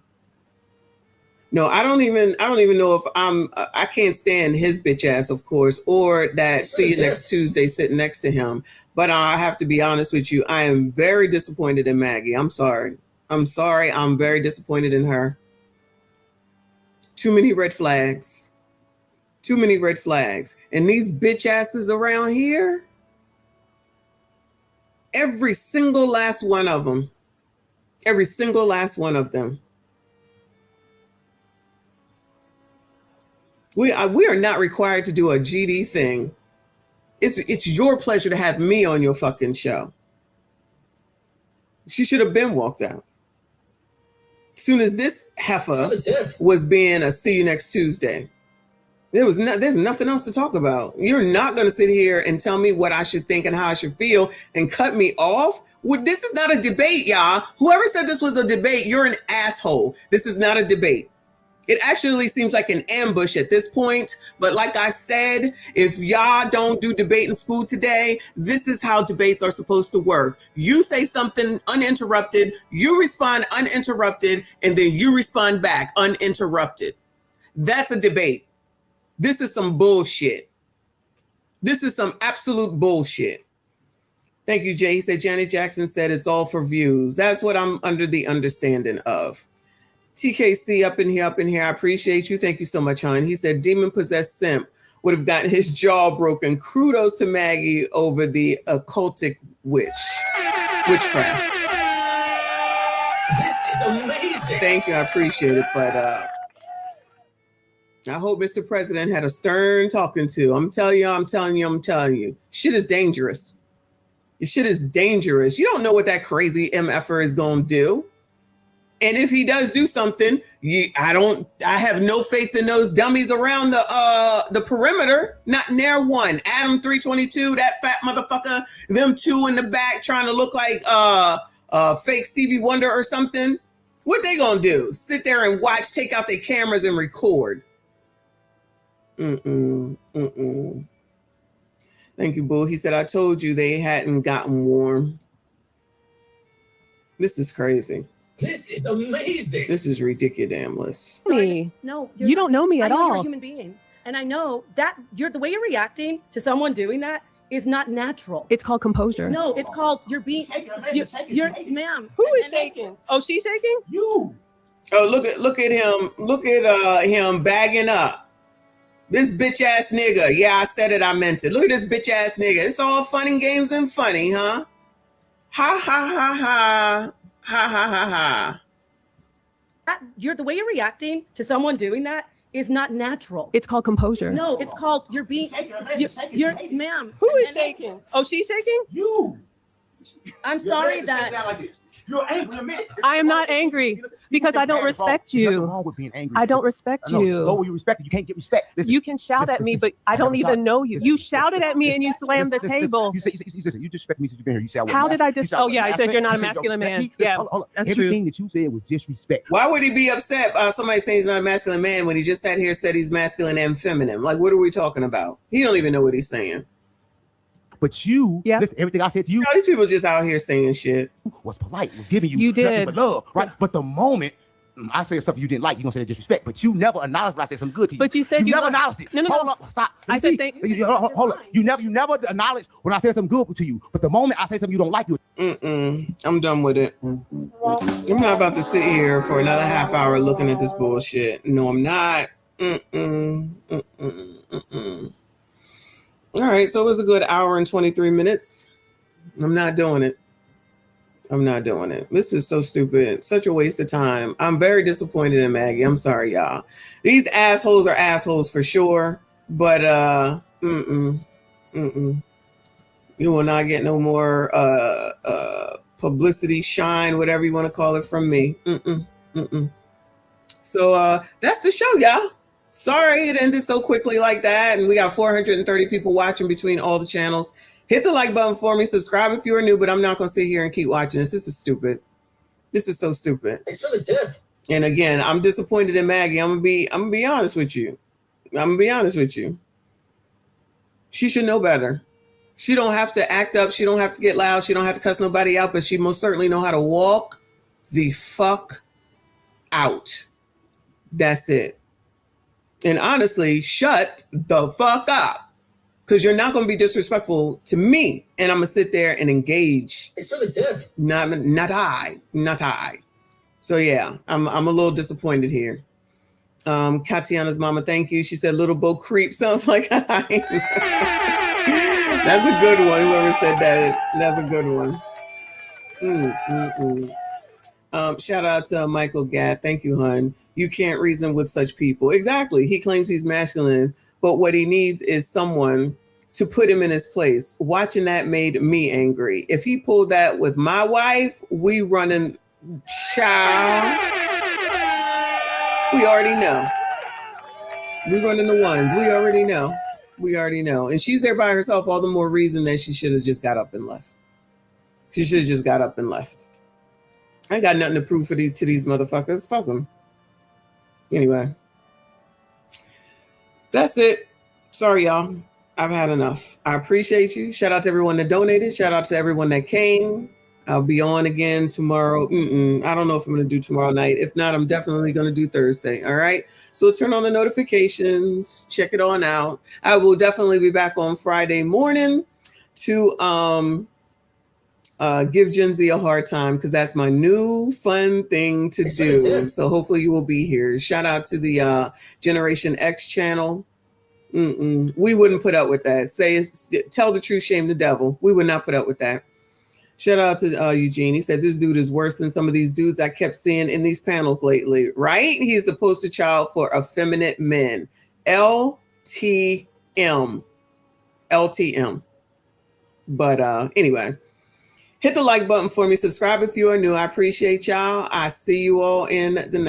I don't even know if I can't stand his bitch ass, of course, or that see you next Tuesday sitting next to him. But I have to be honest with you. I am very disappointed in Maggie. I'm sorry. I'm very disappointed in her. Too many red flags. Too many red flags. And these bitch asses around here, every single last one of them. Every single last one of them. We are not required to do a GD thing. It's your pleasure to have me on your fucking show. She should have been walked out. As soon as this heifer was being a see you next Tuesday, there's nothing else to talk about. You're not going to sit here and tell me what I should think and how I should feel and cut me off. Well, this is not a debate, y'all. Whoever said this was a debate, you're an asshole. This is not a debate. It actually seems like an ambush at this point. But like I said, if y'all don't do debate in school today, this is how debates are supposed to work. You say something uninterrupted, you respond uninterrupted, and then you respond back uninterrupted. That's a debate. This is some bullshit. This is some absolute bullshit. Thank you, Jay. He said, Janet Jackson said it's all for views. That's what I'm under the understanding of. TKC up in here. I appreciate you. Thank you so much, hon. He said demon-possessed simp would have gotten his jaw broken. Kudos to Maggie over the occultic witchcraft. This is amazing. Thank you. I appreciate it. But I hope Mr. President had a stern talking to. I'm telling you. Shit is dangerous. This shit is dangerous. You don't know what that crazy MFer is going to do. And if he does do something, I have no faith in those dummies around the perimeter. Not near one. Adam 322, that fat motherfucker, them two in the back trying to look like fake Stevie Wonder or something. What they gonna do? Sit there and watch, take out their cameras and record. Thank you, boo. He said, I told you they hadn't gotten warm. This is crazy. This is amazing. This is ridiculous. Me. No, you don't know me at I know all. You're a human being, and I know that the way you're reacting to someone doing that is not natural. It's called composure. No, it's called you're being. You're, ma'am. Who is shaking? Oh, she's shaking? You. Oh, look at him. Look at him bagging up. This bitch ass nigga. Yeah, I said it. I meant it. Look at this bitch ass nigga. It's all fun and games and funny, huh? Ha ha ha ha. Ha ha ha ha. The way you're reacting to someone doing that is not natural. It's called composure. No, it's called you're being. You're, ma'am. Who is shaking? Oh, she's shaking? You. I'm sorry that. Like this. You're angry a minute. I am not angry because I don't respect you. Nothing wrong with being angry. I don't respect you. No, you respect it. You can't get respect. Listen, you can shout at me, but I don't even know you. You shouted at me and you slammed the table. You disrespect me since you've been here. You said, how did I just? Oh yeah, I said you're not a masculine man. Yeah, that's true. Everything that you said was disrespect. Why would he be upset? Somebody saying he's not a masculine man when he just sat here and said he's masculine and feminine. Like, what are we talking about? He don't even know what he's saying. But you, listen, everything I said to you, these people just out here saying shit. Was polite, was giving you, you nothing did. but love, right? But the moment I said stuff you didn't like, you're gonna say that disrespect. But you never acknowledged when I said some good to you. But you said you never acknowledged it. No. Hold up, stop. I said thank you. Hold up. You never acknowledged when I said something good to you. But the moment I say something you don't like, I'm done with it. I'm not about to sit here for another half hour looking at this bullshit. No, I'm not. All right, so it was a good hour and 23 minutes. I'm not doing it. I'm not doing it. This is so stupid. Such a waste of time. I'm very disappointed in Maggie. I'm sorry, y'all. These assholes are assholes for sure. But you will not get no more publicity, shine, whatever you want to call it from me. So that's the show, y'all. Sorry it ended so quickly like that. And we got 430 people watching between all the channels. Hit the like button for me. Subscribe if you are new, but I'm not going to sit here and keep watching this. This is stupid. This is so stupid. Thanks for the tip. And again, I'm disappointed in Maggie. I'm gonna be honest with you. She should know better. She don't have to act up. She don't have to get loud. She don't have to cuss nobody out, but she most certainly know how to walk the fuck out. That's it. And honestly, shut the fuck up. Because you're not going to be disrespectful to me. And I'm going to sit there and engage. Thanks for the tip. Not I. So yeah, I'm a little disappointed here. Katiana's mama, thank you. She said, little Bo Creep sounds like I. That's a good one. Whoever said that, that's a good one. Shout out to Michael Gatt. Thank you, hun. You can't reason with such people. Exactly. He claims he's masculine, but what he needs is someone to put him in his place. Watching that made me angry. If he pulled that with my wife, we running, child. We already know. We running the ones. We already know. And she's there by herself. All the more reason that she should have just got up and left. I ain't got nothing to prove to these motherfuckers. Fuck them. Anyway. That's it. Sorry, y'all. I've had enough. I appreciate you. Shout out to everyone that donated. Shout out to everyone that came. I'll be on again tomorrow. I don't know if I'm going to do tomorrow night. If not, I'm definitely going to do Thursday. All right. So turn on the notifications. Check it on out. I will definitely be back on Friday morning to give Gen Z a hard time because that's my new fun thing to do. So hopefully you will be here. Shout out to the Generation X channel. We wouldn't put up with that. Tell the truth, shame the devil. We would not put up with that. Shout out to Eugene. He said, this dude is worse than some of these dudes I kept seeing in these panels lately, right? He's the poster child for effeminate men. LTM. But anyway, hit the like button for me. Subscribe if you are new. I appreciate y'all. I see you all in the next.